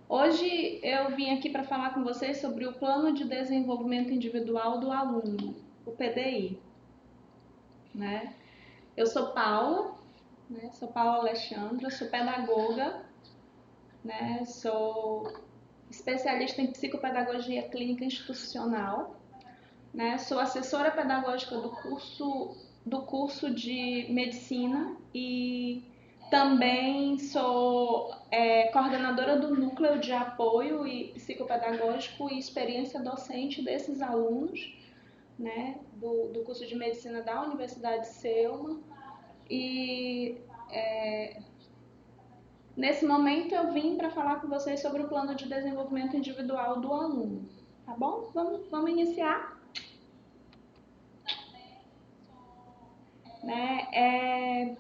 Hoje eu vim aqui para falar com vocês sobre o Plano de Desenvolvimento Individual do Aluno, o PDI, né? Eu sou Paula, né? Sou Paula Alexandra, sou pedagoga, né? Sou especialista em psicopedagogia clínica institucional, né? Sou assessora pedagógica do curso de medicina e também sou coordenadora do núcleo de apoio e psicopedagógico e experiência docente desses alunos, né, do curso de medicina da Universidade Selma. E nesse momento eu vim para falar com vocês sobre o plano de desenvolvimento individual do aluno. Tá bom? Vamos iniciar? Né?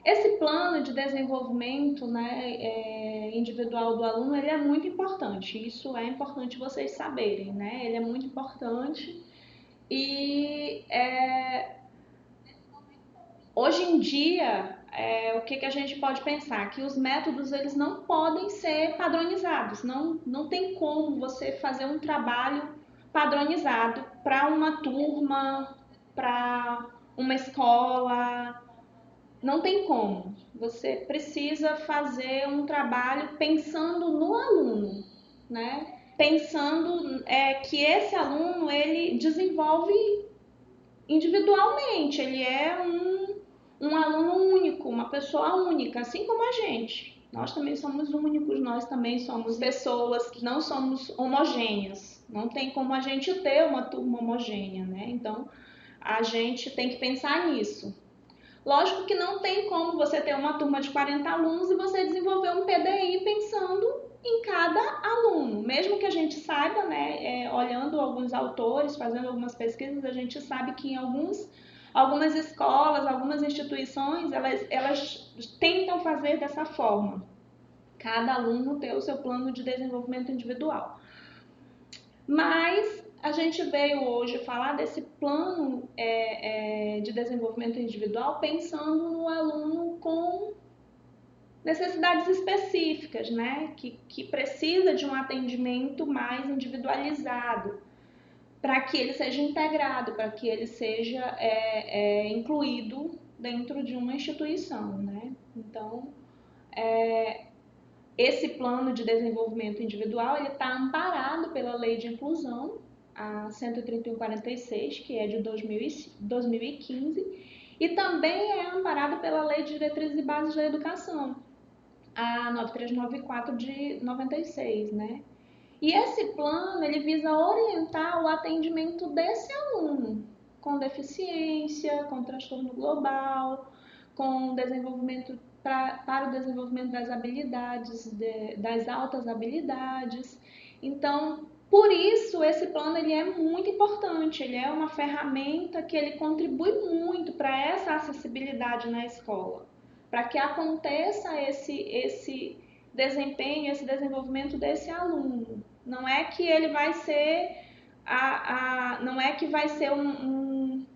Esse plano de desenvolvimento, né, individual do aluno, ele é muito importante. Isso é importante vocês saberem, né? Ele é muito importante e hoje em dia, o que a gente pode pensar? Que os métodos eles não podem ser padronizados. Não tem como você fazer um trabalho padronizado para uma turma, para uma escola. Não tem como. Você precisa fazer um trabalho pensando no aluno, né? Pensando que esse aluno ele desenvolve individualmente, ele é um aluno único, uma pessoa única, assim como a gente. Nós também somos únicos, nós também somos pessoas que não somos homogêneas. Não tem como a gente ter uma turma homogênea, né? Então, a gente tem que pensar nisso. Lógico que não tem como você ter uma turma de 40 alunos e você desenvolver um PDI pensando em cada aluno. Mesmo que a gente saiba, né, olhando alguns autores, fazendo algumas pesquisas, a gente sabe que em algumas escolas, algumas instituições, elas tentam fazer dessa forma. Cada aluno ter o seu plano de desenvolvimento individual. Mas a gente veio hoje falar desse plano de desenvolvimento individual pensando no aluno com necessidades específicas, né? Que precisa de um atendimento mais individualizado para que ele seja integrado, para que ele seja incluído dentro de uma instituição, né? Então, esse plano de desenvolvimento individual ele está amparado pela Lei de Inclusão, a 13146, que é de 2015, e também é amparado pela Lei de Diretrizes e Bases da Educação, a 9394 de 96, né? E esse plano ele visa orientar o atendimento desse aluno com deficiência, com transtorno global, com desenvolvimento para o desenvolvimento das habilidades, das altas habilidades. Então, por isso esse plano ele é muito importante, ele é uma ferramenta que ele contribui muito para essa acessibilidade na escola, para que aconteça esse desempenho, esse desenvolvimento desse aluno. Não é que ele vai ser não é que vai ser um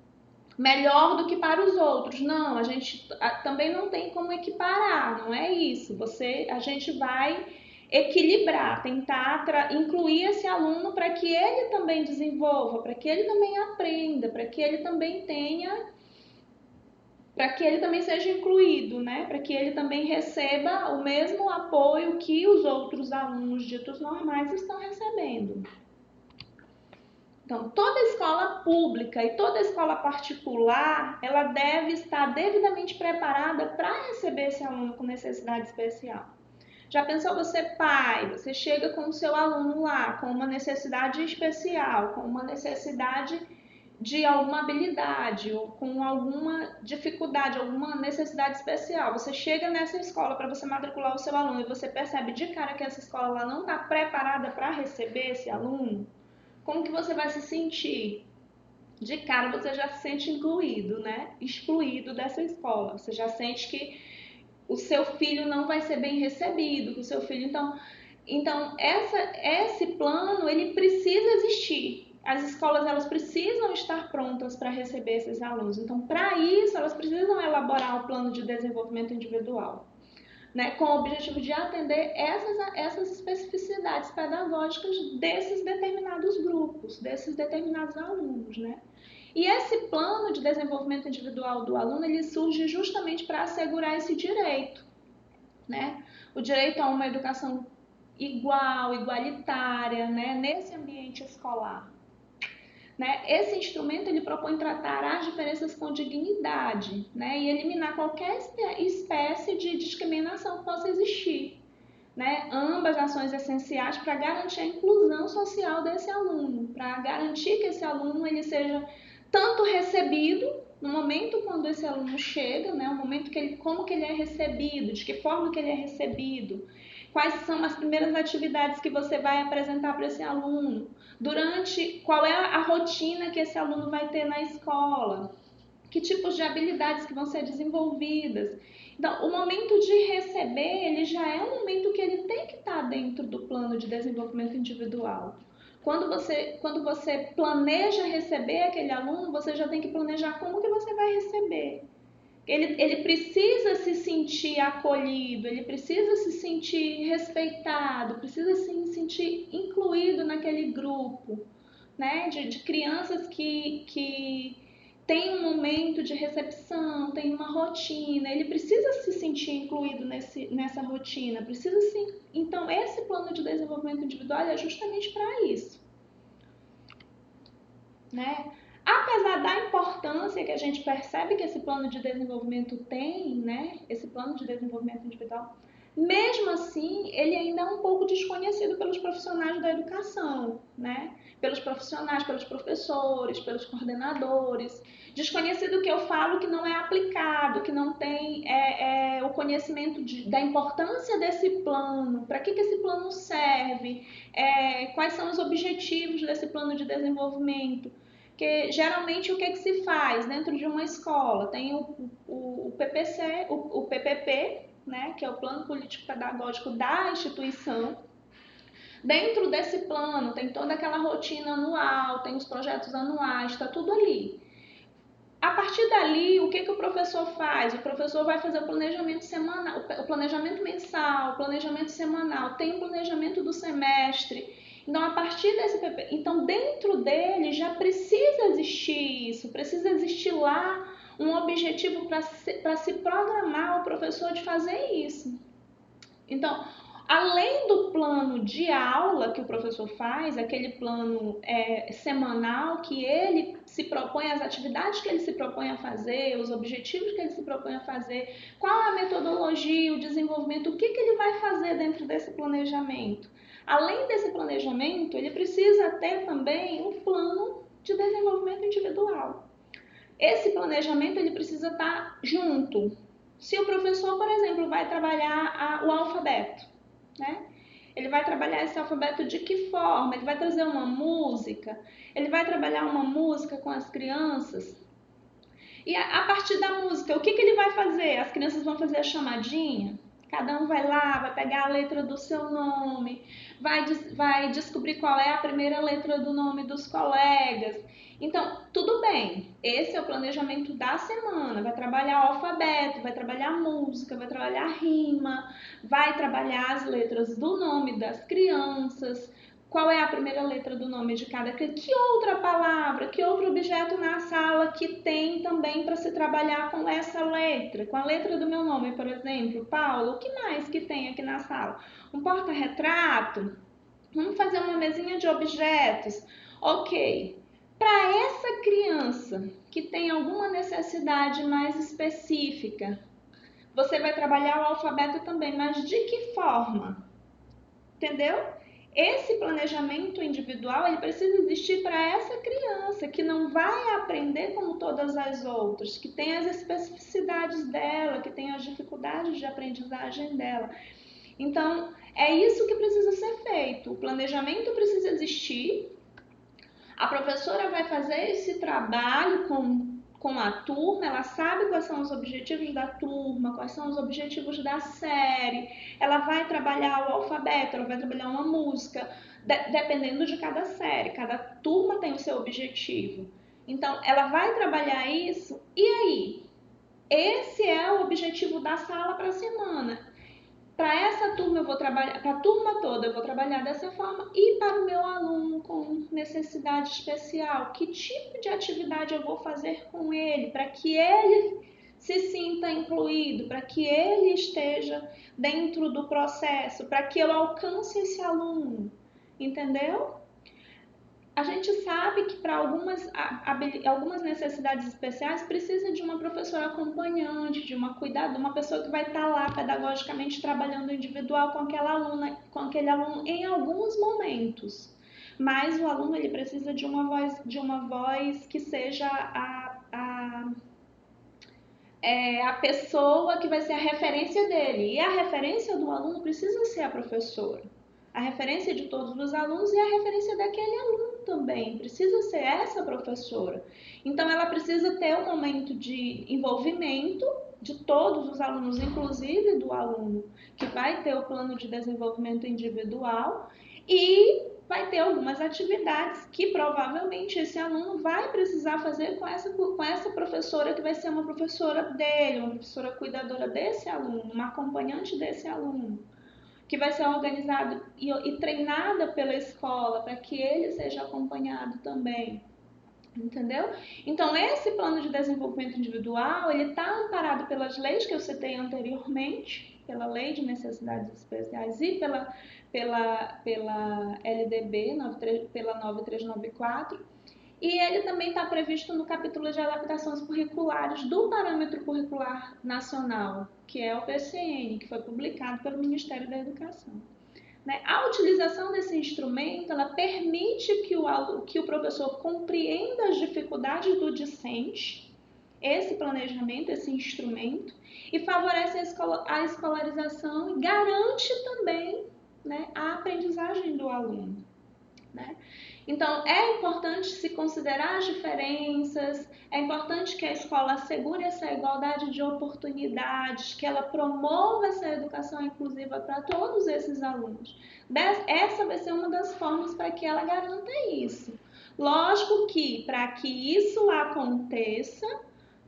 melhor do que para os outros. Não, a gente também não tem como equiparar, não é isso. A gente vai equilibrar, tentar incluir esse aluno para que ele também desenvolva, para que ele também aprenda, para que ele também para que ele também seja incluído, né? Para que ele também receba o mesmo apoio que os outros alunos ditos normais estão recebendo. Então, toda escola pública e toda escola particular, ela deve estar devidamente preparada para receber esse aluno com necessidade especial. Já pensou você, pai, você chega com o seu aluno lá com uma necessidade especial, com uma necessidade de alguma habilidade ou com alguma dificuldade, alguma necessidade especial. Você chega nessa escola para você matricular o seu aluno e você percebe de cara que essa escola lá não está preparada para receber esse aluno, como que você vai se sentir? De cara você já se sente incluído, né? Excluído dessa escola. Você já sente que o seu filho não vai ser bem recebido, que o seu filho então esse plano ele precisa existir. As escolas elas precisam estar prontas para receber esses alunos. Então, para isso, elas precisam elaborar o plano de desenvolvimento individual, né, com o objetivo de atender essas necessidades pedagógicas desses determinados grupos, desses determinados alunos, né? E esse plano de desenvolvimento individual do aluno, ele surge justamente para assegurar esse direito, né? O direito a uma educação igual, igualitária, né? Nesse ambiente escolar. Né? Esse instrumento ele propõe tratar as diferenças com dignidade, né? E eliminar qualquer espécie de discriminação que possa existir. Né? Ambas ações essenciais para garantir a inclusão social desse aluno, para garantir que esse aluno ele seja tanto recebido no momento quando esse aluno chega, né? O momento que ele, como que ele é recebido, de que forma que ele é recebido, quais são as primeiras atividades que você vai apresentar para esse aluno, durante qual é a rotina que esse aluno vai ter na escola, que tipos de habilidades que vão ser desenvolvidas. Então, o momento de receber, ele já é um momento que ele tem que estar dentro do plano de desenvolvimento individual. Quando você planeja receber aquele aluno, você já tem que planejar como que você vai receber. Ele precisa se sentir acolhido, ele precisa se sentir respeitado, precisa se sentir incluído naquele grupo, né? De crianças que tem um momento de recepção, tem uma rotina, ele precisa se sentir incluído nessa rotina, precisa sim. Então, esse plano de desenvolvimento individual é justamente para isso, né? Apesar da importância que a gente percebe que esse plano de desenvolvimento tem, né? Esse plano de desenvolvimento individual, mesmo assim, ele ainda é um pouco desconhecido pelos profissionais da educação, né? Pelos profissionais, pelos professores, pelos coordenadores. Desconhecido que eu falo que não é aplicado, que não tem o conhecimento da importância desse plano, para que esse plano serve, quais são os objetivos desse plano de desenvolvimento. Porque geralmente o que se faz dentro de uma escola? Tem o PPC, o PPP, né, que é o Plano Político Pedagógico da instituição. Dentro desse plano tem toda aquela rotina anual, tem os projetos anuais, está tudo ali. A partir dali, o que o professor faz? O professor vai fazer o planejamento semanal, o planejamento mensal, o planejamento semanal, tem o planejamento do semestre. Então, a partir desse PP, então dentro dele já precisa existir isso, precisa existir lá um objetivo para se programar o professor de fazer isso. Então, além do plano de aula que o professor faz, aquele plano semanal que ele se propõe, as atividades que ele se propõe a fazer, os objetivos que ele se propõe a fazer, qual a metodologia, o desenvolvimento, o que ele vai fazer dentro desse planejamento. Além desse planejamento, ele precisa ter também um plano de desenvolvimento individual. Esse planejamento ele precisa estar junto. Se o professor, por exemplo, vai trabalhar o alfabeto, né? Ele vai trabalhar esse alfabeto de que forma? Ele vai trazer uma música, ele vai trabalhar uma música com as crianças. E a partir da música, o que ele vai fazer? As crianças vão fazer a chamadinha? Cada um vai lá, vai pegar a letra do seu nome, vai descobrir qual é a primeira letra do nome dos colegas. Então, tudo bem, esse é o planejamento da semana. Vai trabalhar o alfabeto, vai trabalhar música, vai trabalhar rima, vai trabalhar as letras do nome das crianças, qual é a primeira letra do nome de cada criança, que outra palavra, que outro objeto na sala que tem também para se trabalhar com essa letra, com a letra do meu nome, por exemplo, Paulo, o que mais que tem aqui na sala? Um porta-retrato? Vamos fazer uma mesinha de objetos? Ok. Para essa criança que tem alguma necessidade mais específica, você vai trabalhar o alfabeto também, mas de que forma? Entendeu? Esse planejamento individual ele precisa existir para essa criança que não vai aprender como todas as outras, que tem as especificidades dela, que tem as dificuldades de aprendizagem dela. Então, é isso que precisa ser feito. O planejamento precisa existir. A professora vai fazer esse trabalho com a turma, ela sabe quais são os objetivos da turma, quais são os objetivos da série, ela vai trabalhar o alfabeto, ela vai trabalhar uma música, dependendo de cada série, cada turma tem o seu objetivo. Então, ela vai trabalhar isso, e aí? Esse é o objetivo da sala para a semana. para essa turma eu vou trabalhar, para a turma toda eu vou trabalhar dessa forma, e para o meu aluno com necessidade especial, que tipo de atividade eu vou fazer com ele, para que ele se sinta incluído, para que ele esteja dentro do processo, para que eu alcance esse aluno, entendeu? A gente sabe que para algumas necessidades especiais precisa de uma professora acompanhante, de uma cuidadora, uma pessoa que vai estar lá pedagogicamente trabalhando individual com aquele aluno em alguns momentos. Mas o aluno ele precisa de uma voz que seja a pessoa que vai ser a referência dele. E a referência do aluno precisa ser a professora. A referência de todos os alunos e a referência daquele aluno também. Precisa ser essa professora. Então, ela precisa ter um momento de envolvimento de todos os alunos, inclusive do aluno que vai ter o plano de desenvolvimento individual, e vai ter algumas atividades que provavelmente esse aluno vai precisar fazer com essa professora, que vai ser uma professora dele, uma professora cuidadora desse aluno, uma acompanhante desse aluno, que vai ser organizado e treinada pela escola para que ele seja acompanhado também. Entendeu? Então, esse plano de desenvolvimento individual, ele está amparado pelas leis que eu citei anteriormente, pela Lei de Necessidades Especiais e pela LDB, pela 9394, e ele também está previsto no capítulo de adaptações curriculares do Parâmetro Curricular Nacional, que é o PCN, que foi publicado pelo Ministério da Educação. A utilização desse instrumento, ela permite que o professor compreenda as dificuldades do discente, esse planejamento, esse instrumento, e favorece a escolarização e garante também, a aprendizagem do aluno. Então, é importante se considerar as diferenças, é importante que a escola assegure essa igualdade de oportunidades, que ela promova essa educação inclusiva para todos esses alunos. Essa vai ser uma das formas para que ela garanta isso. Lógico que, para que isso aconteça,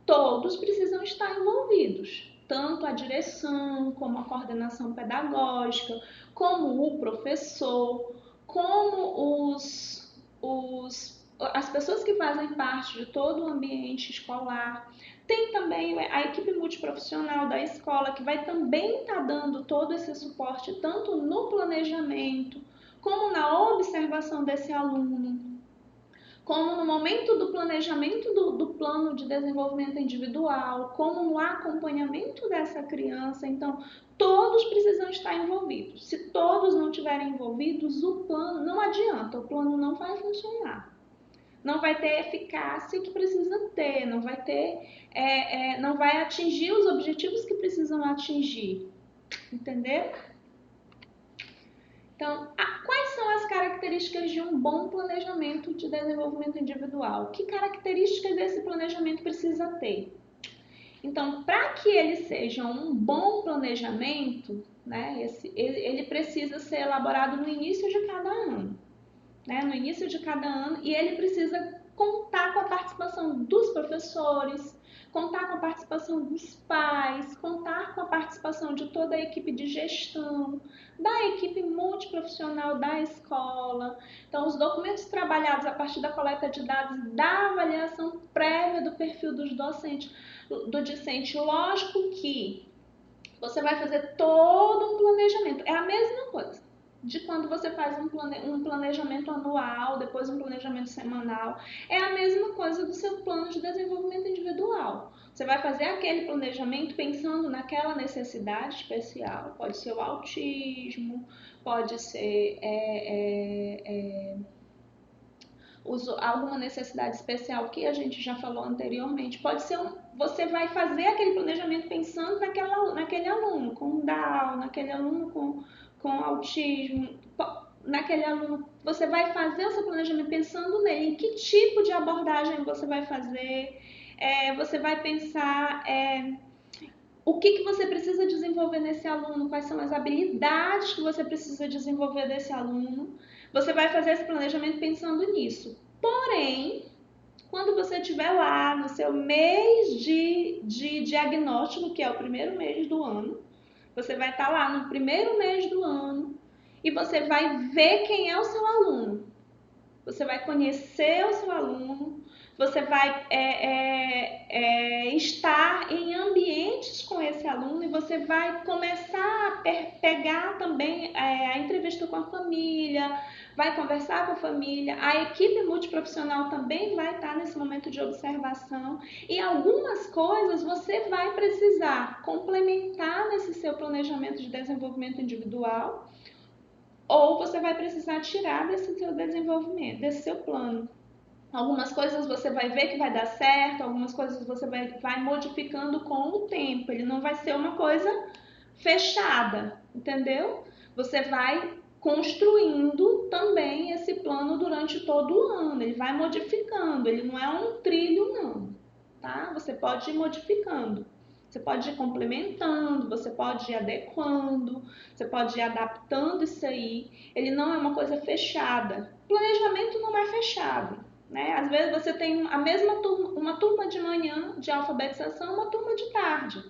todos precisam estar envolvidos. Tanto a direção, como a coordenação pedagógica, como o professor, como as pessoas que fazem parte de todo o ambiente escolar. Tem também a equipe multiprofissional da escola, que vai também estar dando todo esse suporte, tanto no planejamento, como na observação desse aluno, como no momento do planejamento do plano de desenvolvimento individual, como no acompanhamento dessa criança. Então, todos precisam estar envolvidos. Se todos não estiverem envolvidos, o plano não adianta, o plano não vai funcionar. Não vai ter a eficácia que precisa ter, não vai atingir os objetivos que precisam atingir. Entendeu? Então, quais são as características de um bom planejamento de desenvolvimento individual? Que características esse planejamento precisa ter? Então, para que ele seja um bom planejamento, ele precisa ser elaborado no início de cada ano. No início de cada ano, e ele precisa contar com a participação dos professores, contar com a participação dos pais, contar com a participação de toda a equipe de gestão, da equipe multiprofissional da escola. Então, os documentos trabalhados a partir da coleta de dados, da avaliação prévia do perfil dos docentes, do discente. Lógico que você vai fazer todo um planejamento. É a mesma coisa de quando você faz um planejamento anual, depois um planejamento semanal. É a mesma coisa do seu plano de desenvolvimento individual. Você vai fazer aquele planejamento pensando naquela necessidade especial. Pode ser o autismo, pode ser alguma necessidade especial que a gente já falou anteriormente. Pode ser você vai fazer aquele planejamento pensando naquele aluno com Down, naquele aluno com autismo, naquele aluno. Você vai fazer o seu planejamento pensando nele, em que tipo de abordagem você vai fazer. Você vai pensar o que você precisa desenvolver nesse aluno, quais são as habilidades que você precisa desenvolver desse aluno. Você vai fazer esse planejamento pensando nisso. Porém, quando você estiver lá no seu mês de diagnóstico, que é o primeiro mês do ano, Você vai estar lá no primeiro mês do ano e você vai ver quem é o seu aluno. Você vai conhecer o seu aluno, você vai estar em ambientes com esse aluno e você vai começar a pegar também a entrevista com a família, vai conversar com a família. A equipe multiprofissional também vai estar nesse momento de observação e algumas coisas você vai precisar complementar nesse seu planejamento de desenvolvimento individual ou você vai precisar tirar desse seu desenvolvimento, desse seu plano. Algumas coisas você vai ver que vai dar certo, algumas coisas você vai modificando com o tempo. Ele não vai ser uma coisa fechada, entendeu? Você vai construindo também esse plano durante todo o ano. Ele vai modificando, ele não é um trilho, não, tá? Você pode ir modificando. Você pode ir complementando, você pode ir adequando, você pode ir adaptando isso aí. Ele não é uma coisa fechada. Planejamento não é fechado, né? Às vezes você tem a mesma turma, uma turma de manhã de alfabetização, uma turma de tarde.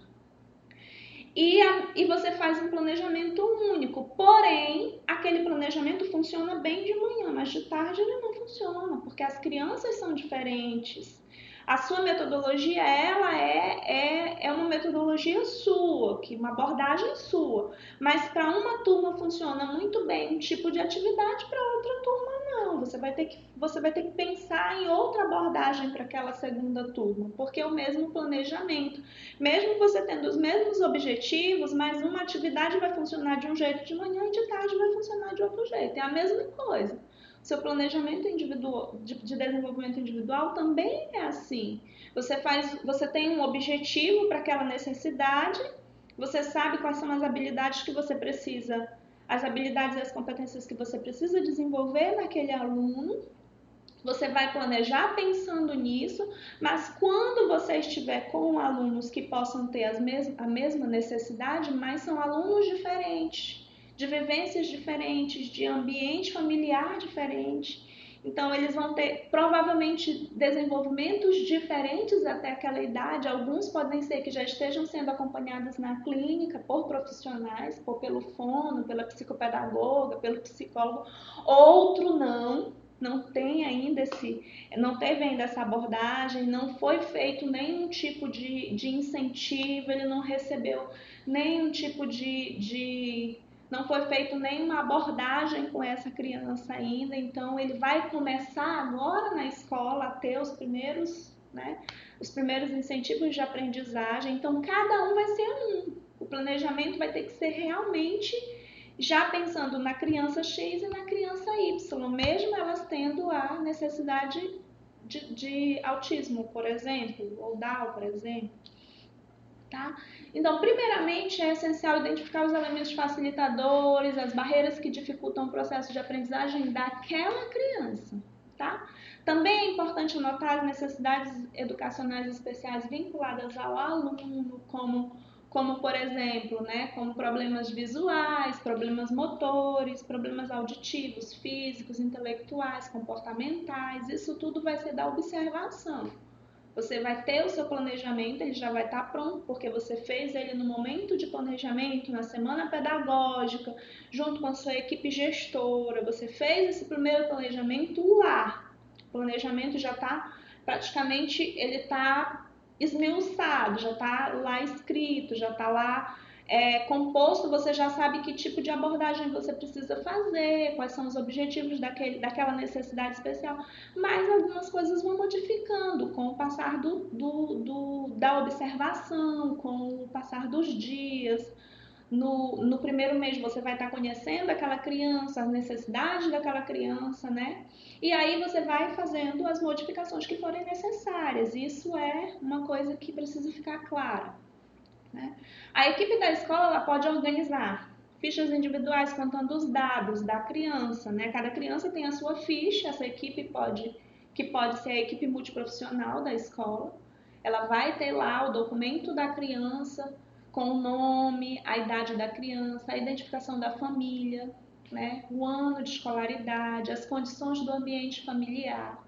E você faz um planejamento único, porém, aquele planejamento funciona bem de manhã, mas de tarde ele não funciona, porque as crianças são diferentes. A sua metodologia, ela é uma metodologia sua, uma abordagem sua, mas para uma turma funciona muito bem um tipo de atividade, para outra turma não. Você vai ter que pensar em outra abordagem para aquela segunda turma, porque é o mesmo planejamento. Mesmo você tendo os mesmos objetivos, mas uma atividade vai funcionar de um jeito de manhã e de tarde vai funcionar de outro jeito. É a mesma coisa. Seu planejamento individual, de desenvolvimento individual também é assim. Você tem um objetivo para aquela necessidade, você sabe quais são as habilidades que você precisa, as habilidades e as competências que você precisa desenvolver naquele aluno. Você vai planejar pensando nisso, mas quando você estiver com alunos que possam ter a mesma necessidade, mas são alunos diferentes, de vivências diferentes, de ambiente familiar diferente, então eles vão ter provavelmente desenvolvimentos diferentes até aquela idade. Alguns podem ser que já estejam sendo acompanhados na clínica por profissionais, pelo fono, pela psicopedagoga, pelo psicólogo, outro não tem ainda não teve ainda essa abordagem, não foi feito nenhum tipo de incentivo, ele não recebeu nenhum tipo não foi feito nenhuma abordagem com essa criança ainda, então ele vai começar agora na escola a ter os primeiros, né, os primeiros incentivos de aprendizagem, então cada um vai ser um. O planejamento vai ter que ser realmente já pensando na criança X e na criança Y, mesmo elas tendo a necessidade de autismo, por exemplo, ou Down, por exemplo. Tá? Então, primeiramente, é essencial identificar os elementos facilitadores, as barreiras que dificultam o processo de aprendizagem daquela criança. Tá? Também é importante notar as necessidades educacionais especiais vinculadas ao aluno, como por exemplo, né, como problemas visuais, problemas motores, problemas auditivos, físicos, intelectuais, comportamentais. Isso tudo vai ser da observação. Você vai ter o seu planejamento, ele já vai estar pronto, porque você fez ele no momento de planejamento, na semana pedagógica, junto com a sua equipe gestora. Você fez esse primeiro planejamento lá. O planejamento já está praticamente, ele está esmiuçado, já está lá escrito, já está lá composto, você já sabe que tipo de abordagem você precisa fazer, quais são os objetivos daquela necessidade especial, mas algumas coisas vão modificando com o passar da observação, com o passar dos dias. No primeiro mês você vai estar conhecendo aquela criança, as necessidades daquela criança, né? E aí você vai fazendo as modificações que forem necessárias. Isso é uma coisa que precisa ficar clara, né? A equipe da escola ela pode organizar fichas individuais contando os dados da criança, né? Cada criança tem a sua ficha, essa equipe que pode ser a equipe multiprofissional da escola. Ela vai ter lá o documento da criança com o nome, a idade da criança, a identificação da família, né? O ano de escolaridade, as condições do ambiente familiar.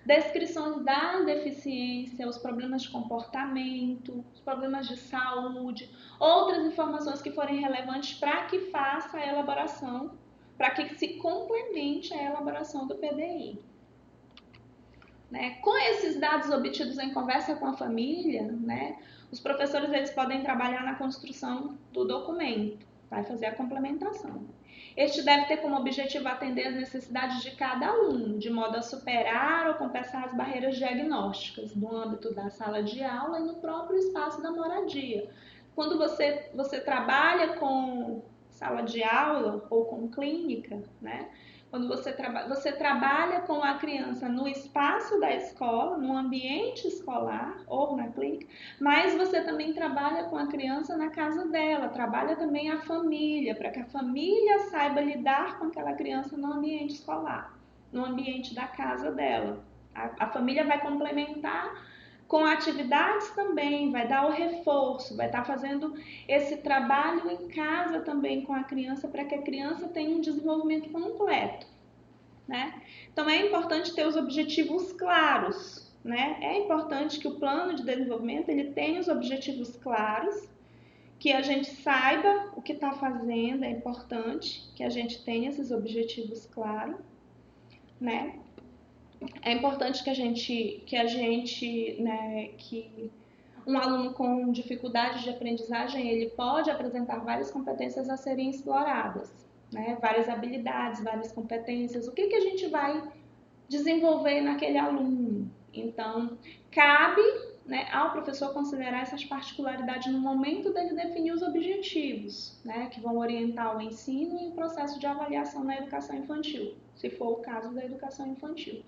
descrições da deficiência, os problemas de comportamento, os problemas de saúde, outras informações que forem relevantes para que faça a elaboração, para que se complemente a elaboração do PDI. Né? Com esses dados obtidos em conversa com a família, né, os professores eles podem trabalhar na construção do documento, vai fazer a complementação. Este deve ter como objetivo atender às necessidades de cada aluno, de modo a superar ou compensar as barreiras diagnósticas no âmbito da sala de aula e no próprio espaço da moradia. Quando você trabalha com sala de aula ou com clínica, né? Quando você trabalha com a criança no espaço da escola, no ambiente escolar ou na clínica, mas você também trabalha com a criança na casa dela, trabalha também a família, para que a família saiba lidar com aquela criança no ambiente escolar, no ambiente da casa dela. A família vai complementar com atividades também, vai dar o reforço, vai estar fazendo esse trabalho em casa também com a criança para que a criança tenha um desenvolvimento completo, né? Então é importante ter os objetivos claros, né? É importante que o plano de desenvolvimento ele tenha os objetivos claros, que a gente saiba o que está fazendo, é importante que a gente tenha esses objetivos claros, né? É importante que um aluno com dificuldade de aprendizagem, ele pode apresentar várias competências a serem exploradas, né? Várias habilidades, várias competências. O que a gente vai desenvolver naquele aluno? Então, cabe, né, ao professor considerar essas particularidades no momento dele definir os objetivos, né, que vão orientar o ensino e o processo de avaliação na educação infantil, se for o caso da educação infantil.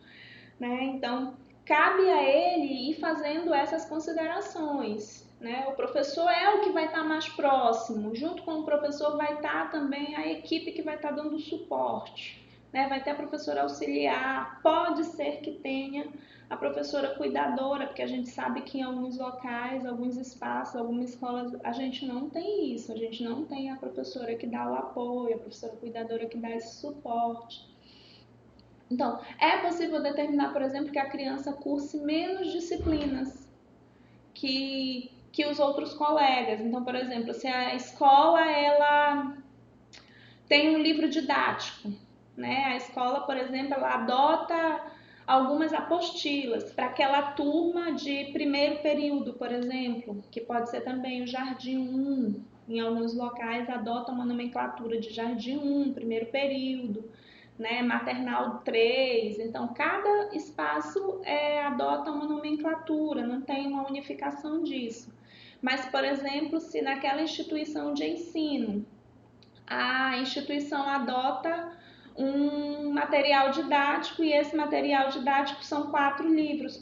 Né? Então, cabe a ele ir fazendo essas considerações. Né? O professor é o que vai estar mais próximo, junto com o professor vai estar também a equipe que vai estar dando suporte. Né? Vai ter a professora auxiliar, pode ser que tenha a professora cuidadora, porque a gente sabe que em alguns locais, alguns espaços, algumas escolas, a gente não tem isso, a gente não tem a professora que dá o apoio, a professora cuidadora que dá esse suporte. Então, é possível determinar, por exemplo, que a criança curse menos disciplinas que os outros colegas. Então, por exemplo, se a escola ela tem um livro didático, né? A escola, por exemplo, ela adota algumas apostilas para aquela turma de primeiro período, por exemplo, que pode ser também o Jardim 1. Em alguns locais adota uma nomenclatura de Jardim 1, primeiro período. Né, maternal 3, então cada espaço adota uma nomenclatura, não tem uma unificação disso. Mas, por exemplo, se naquela instituição de ensino, a instituição adota um material didático e esse material didático são 4 livros,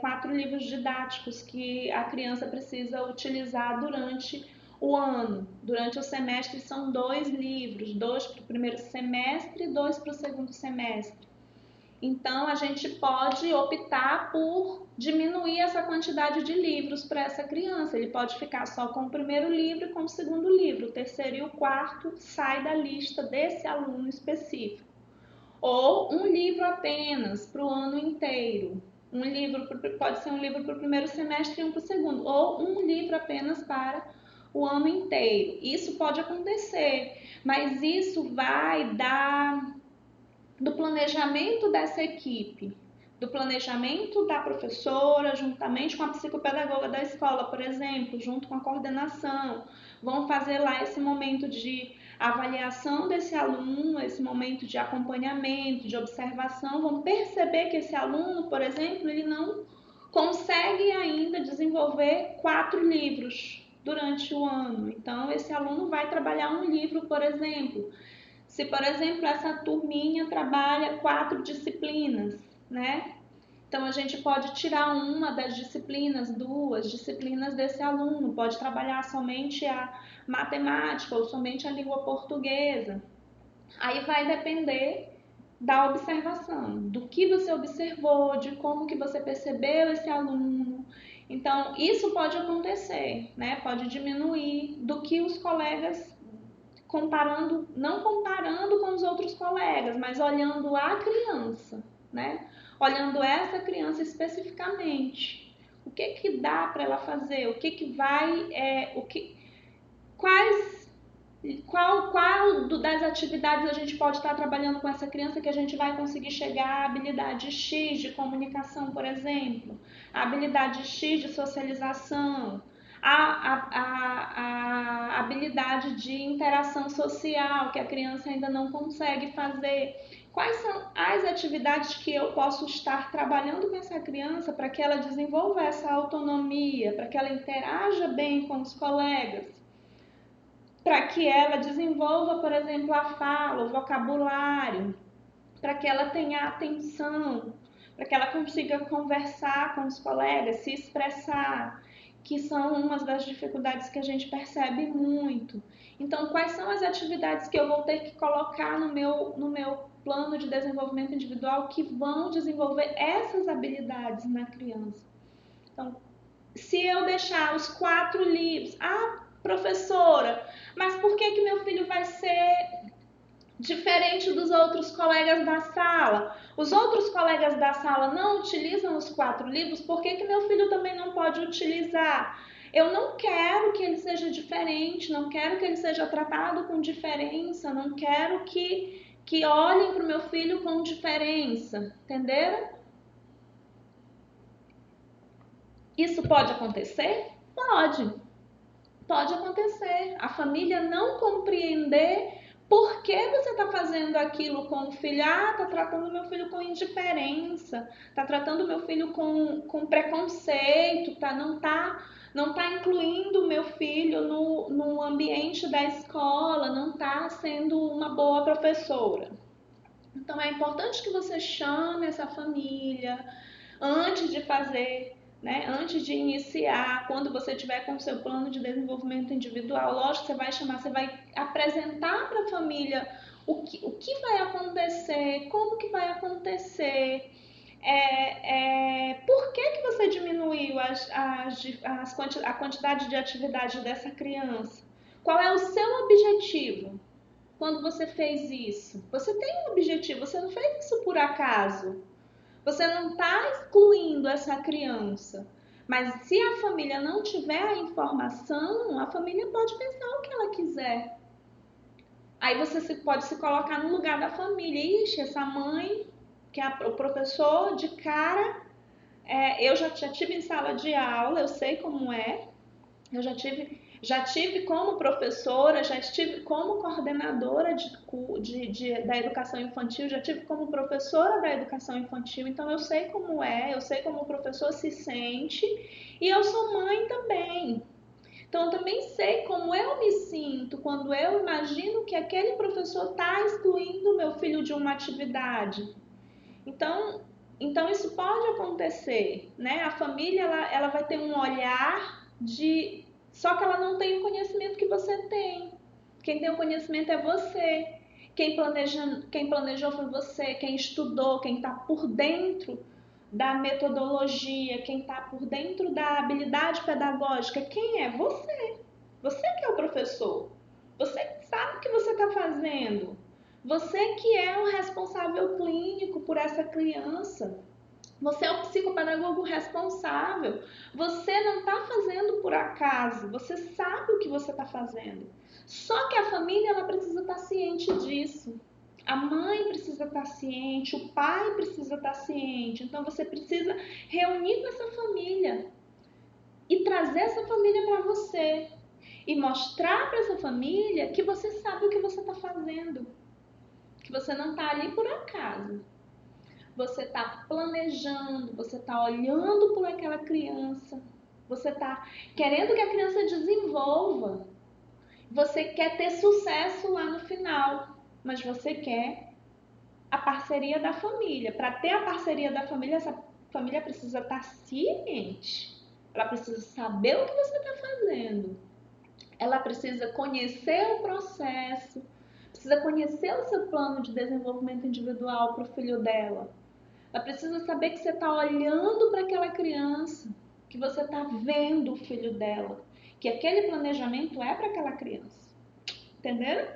4 livros didáticos que a criança precisa utilizar durante o ano. Durante o semestre são 2 livros, 2 para o primeiro semestre e 2 para o segundo semestre. Então, a gente pode optar por diminuir essa quantidade de livros para essa criança. Ele pode ficar só com o primeiro livro e com o segundo livro. O terceiro e o quarto sai da lista desse aluno específico. Ou um livro apenas para o ano inteiro. Um livro pode ser um livro para o primeiro semestre e um para o segundo. Ou um livro apenas para o ano inteiro. Isso pode acontecer, mas isso vai do planejamento dessa equipe, do planejamento da professora, juntamente com a psicopedagoga da escola, por exemplo, junto com a coordenação, vão fazer lá esse momento de avaliação desse aluno, esse momento de acompanhamento, de observação, vão perceber que esse aluno, por exemplo, ele não consegue ainda desenvolver 4 livros durante o ano. Então, esse aluno vai trabalhar um livro, por exemplo. Se, por exemplo, essa turminha trabalha 4 disciplinas, né? Então, a gente pode tirar uma das disciplinas, 2 disciplinas desse aluno, pode trabalhar somente a matemática ou somente a língua portuguesa. Aí vai depender da observação, do que você observou, de como que você percebeu esse aluno. Então, isso pode acontecer, né? Pode diminuir do que os colegas não comparando com os outros colegas, mas olhando a criança, né? Olhando essa criança especificamente. O que que dá para ela fazer? O que que vai, qual das atividades a gente pode estar trabalhando com essa criança que a gente vai conseguir chegar à habilidade X de comunicação, por exemplo, a habilidade X de socialização, a habilidade de interação social que a criança ainda não consegue fazer. Quais são as atividades que eu posso estar trabalhando com essa criança para que ela desenvolva essa autonomia, para que ela interaja bem com os colegas, para que ela desenvolva, por exemplo, a fala, o vocabulário, para que ela tenha atenção, para que ela consiga conversar com os colegas, se expressar, que são umas das dificuldades que a gente percebe muito. Então, quais são as atividades que eu vou ter que colocar no meu plano de desenvolvimento individual que vão desenvolver essas habilidades na criança? Então, se eu deixar os 4 livros, professora, mas por que meu filho vai ser diferente dos outros colegas da sala? Os outros colegas da sala não utilizam os 4 livros, por que meu filho também não pode utilizar? Eu não quero que ele seja diferente, não quero que ele seja tratado com diferença, não quero que olhem para o meu filho com diferença, entenderam? Isso pode acontecer? Pode. Pode acontecer. A família não compreender por que você está fazendo aquilo com o filho. Está tratando meu filho com indiferença, está tratando meu filho com preconceito, não tá incluindo meu filho no ambiente da escola, não está sendo uma boa professora. Então é importante que você chame essa família antes de fazer, né? Antes de iniciar, quando você tiver com o seu plano de desenvolvimento individual, lógico que você vai chamar, você vai apresentar para a família o que vai acontecer, como que vai acontecer, por que você diminuiu a quantidade de atividade dessa criança? Qual é o seu objetivo quando você fez isso? Você tem um objetivo, você não fez isso por acaso. Você não está excluindo essa criança. Mas se a família não tiver a informação, a família pode pensar o que ela quiser. Aí você pode se colocar no lugar da família. Ixi, essa mãe, que é o professor, de cara, eu já tive em sala de aula, eu sei como é. Eu já tive como professora, já estive como coordenadora da educação infantil, já tive como professora da educação infantil, então eu sei como é, eu sei como o professor se sente e eu sou mãe também. Então eu também sei como eu me sinto quando eu imagino que aquele professor está excluindo o meu filho de uma atividade. Então isso pode acontecer, né? A família ela vai ter um olhar só que ela não tem o conhecimento que você tem. Quem tem o conhecimento é você. Quem planejou foi você. Quem estudou, quem está por dentro da metodologia, quem está por dentro da habilidade pedagógica, quem é? Você. Você que é o professor. Você que sabe o que você está fazendo. Você que é o responsável clínico por essa criança. Você é o psicopedagogo responsável. Você não está fazendo por acaso. Você sabe o que você está fazendo. Só que a família ela precisa estar ciente disso. A mãe precisa estar ciente, o pai precisa estar ciente. Então você precisa reunir com essa família e trazer essa família para você e mostrar para essa família que você sabe o que você está fazendo, que você não está ali por acaso. Você está planejando, você está olhando por aquela criança, você está querendo que a criança desenvolva, você quer ter sucesso lá no final, mas você quer a parceria da família. Para ter a parceria da família, essa família precisa estar ciente, ela precisa saber o que você está fazendo, ela precisa conhecer o processo, precisa conhecer o seu plano de desenvolvimento individual para o filho dela. Ela precisa saber que você está olhando para aquela criança, que você está vendo o filho dela, que aquele planejamento é para aquela criança. Entenderam?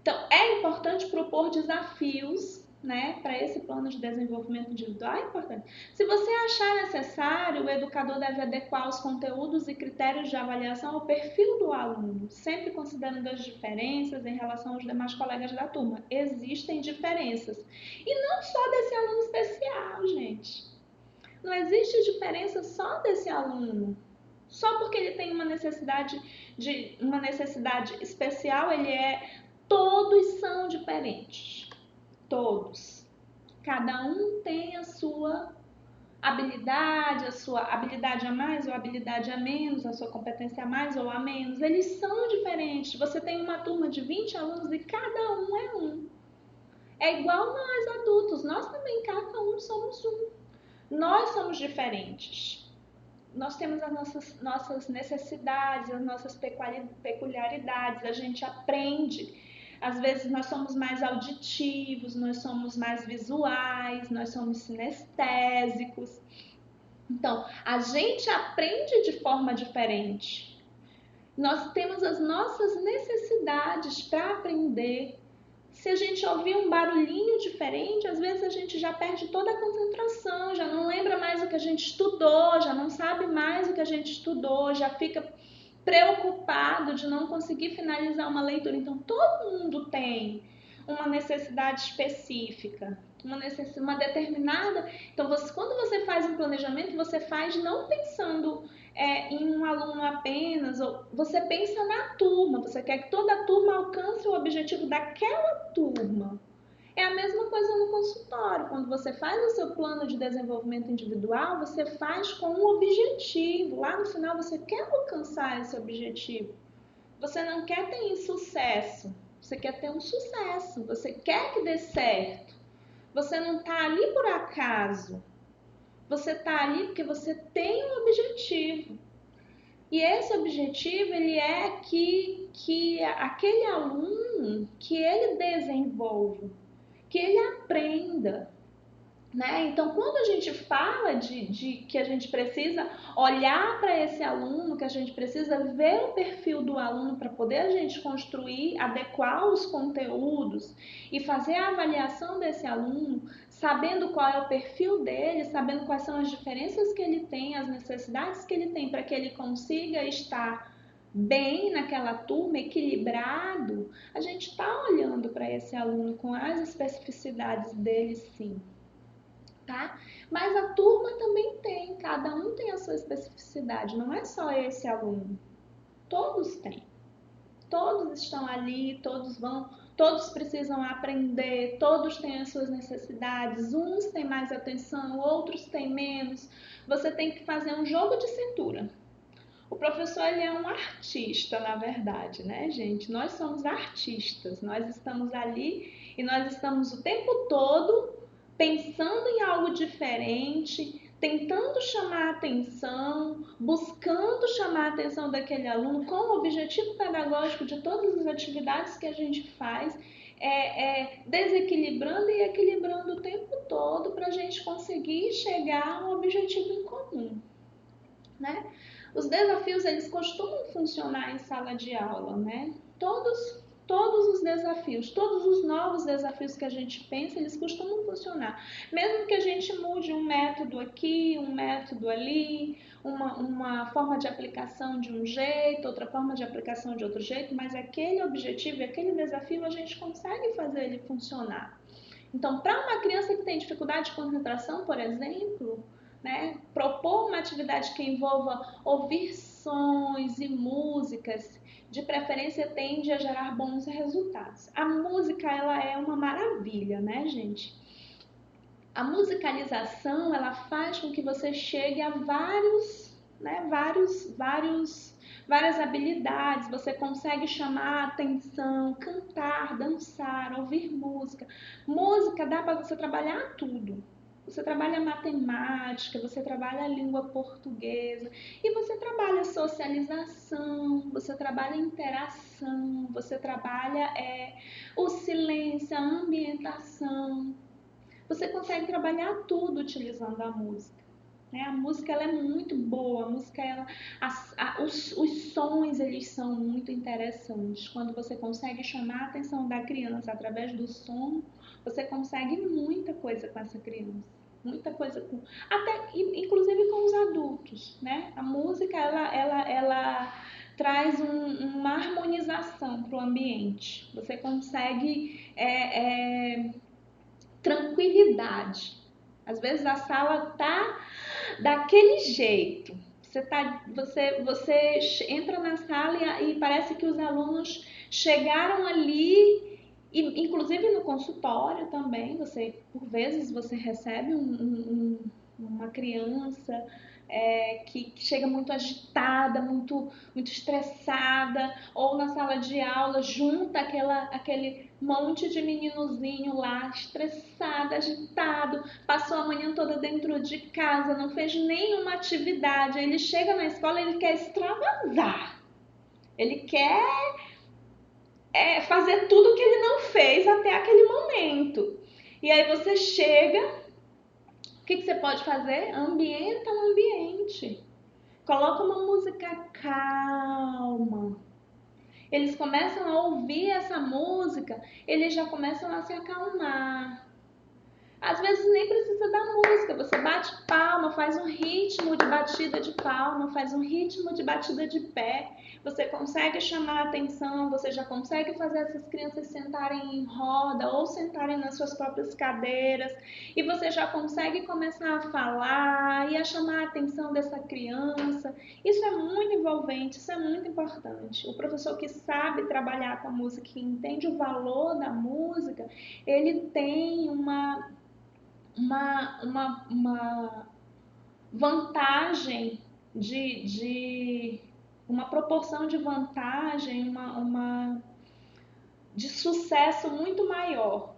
Então, é importante para o propor desafios, né, para esse plano de desenvolvimento individual é importante. Se você achar necessário, o educador deve adequar os conteúdos e critérios de avaliação ao perfil do aluno, sempre considerando as diferenças em relação aos demais colegas da turma. Existem diferenças. E não só desse aluno especial, gente. Não existe diferença só desse aluno. Só porque ele tem uma necessidade especial, todos são diferentes. Todos. Cada um tem a sua habilidade a mais ou habilidade a menos, a sua competência a mais ou a menos. Eles são diferentes. Você tem uma turma de 20 alunos e cada um é um. É igual nós adultos. Nós também, cada um somos um. Nós somos diferentes. Nós temos as nossas necessidades, as nossas peculiaridades. A gente aprende. Às vezes nós somos mais auditivos, nós somos mais visuais, nós somos sinestésicos. Então, a gente aprende de forma diferente. Nós temos as nossas necessidades para aprender. Se a gente ouvir um barulhinho diferente, às vezes a gente já perde toda a concentração, já não lembra mais o que a gente estudou, já não sabe mais o que a gente estudou, já fica preocupado de não conseguir finalizar uma leitura. Então, todo mundo tem uma necessidade específica, uma determinada. Então, quando você faz um planejamento, você faz não pensando em um aluno apenas, ou você pensa na turma, você quer que toda a turma alcance o objetivo daquela turma. É a mesma coisa no consultório. Quando você faz o seu plano de desenvolvimento individual, você faz com um objetivo. Lá no final você quer alcançar esse objetivo. Você não quer ter insucesso, você quer ter um sucesso, você quer que dê certo. Você não está ali por acaso. Você está ali porque você tem um objetivo. E esse objetivo, ele é que aquele aluno, que ele desenvolva, que ele aprenda, né? Então, quando a gente fala de que a gente precisa olhar para esse aluno, que a gente precisa ver o perfil do aluno para poder a gente construir, adequar os conteúdos e fazer a avaliação desse aluno, sabendo qual é o perfil dele, sabendo quais são as diferenças que ele tem, as necessidades que ele tem para que ele consiga estar bem naquela turma, equilibrado, a gente está olhando para esse aluno com as especificidades dele, sim. Tá? Mas a turma também tem, cada um tem a sua especificidade, não é só esse aluno. Todos têm. Todos estão ali, todos precisam aprender, todos têm as suas necessidades, uns têm mais atenção, outros têm menos. Você tem que fazer um jogo de cintura. O professor, ele é um artista, na verdade, né, gente? Nós somos artistas, nós estamos ali e nós estamos o tempo todo pensando em algo diferente, tentando chamar a atenção, buscando chamar a atenção daquele aluno com o objetivo pedagógico de todas as atividades que a gente faz, desequilibrando e equilibrando o tempo todo para a gente conseguir chegar a um objetivo em comum, né? Os desafios, eles costumam funcionar em sala de aula, né? Todos os desafios, todos os novos desafios que a gente pensa, eles costumam funcionar. Mesmo que a gente mude um método aqui, um método ali, uma forma de aplicação de um jeito, outra forma de aplicação de outro jeito, mas aquele objetivo, aquele desafio, a gente consegue fazer ele funcionar. Então, para uma criança que tem dificuldade de concentração, por exemplo, né, propor uma atividade que envolva ouvir sons e músicas, de preferência tende a gerar bons resultados. A música, ela é uma maravilha, né, gente? A musicalização, ela faz com que você chegue a várias habilidades. Você consegue chamar a atenção, cantar, dançar, ouvir música. Música dá para você trabalhar tudo. Você trabalha matemática, você trabalha a língua portuguesa e você trabalha socialização, você trabalha interação, você trabalha o silêncio, a ambientação. Você consegue trabalhar tudo utilizando a música. né? A música ela é muito boa, a música ela, os sons eles são muito interessantes. Quando você consegue chamar a atenção da criança através do som, você consegue muita coisa com essa criança, muita coisa com, até inclusive com os adultos, né? A música ela traz uma harmonização para o ambiente. Você consegue tranquilidade. Às vezes a sala tá daquele jeito. Você entra na sala e parece que os alunos chegaram ali, e, inclusive no consultório também, por vezes você recebe uma criança que chega muito agitada, muito estressada, ou na sala de aula junta aquele monte de meninozinho lá, estressado, agitado, passou a manhã toda dentro de casa, não fez nenhuma atividade. Ele chega na escola, ele quer extravasar, ele quer fazer tudo que ele não fez até aquele momento. E aí você chega, o que você pode fazer? Ambienta o ambiente. Coloca uma música calma. Eles começam a ouvir essa música, eles já começam a se acalmar. Às vezes nem precisa da música, você bate palma, faz um ritmo de batida de palma, faz um ritmo de batida de pé, você consegue chamar a atenção, você já consegue fazer essas crianças sentarem em roda ou sentarem nas suas próprias cadeiras, e você já consegue começar a falar e a chamar a atenção dessa criança. Isso é muito envolvente, isso é muito importante. O professor que sabe trabalhar com a música, que entende o valor da música, ele tem uma vantagem de uma proporção de vantagem, de sucesso muito maior.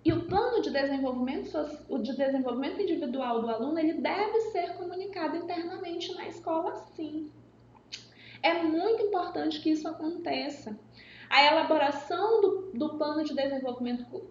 E o plano de desenvolvimento individual do aluno, ele deve ser comunicado internamente na escola, sim. É muito importante que isso aconteça. A elaboração do plano de desenvolvimento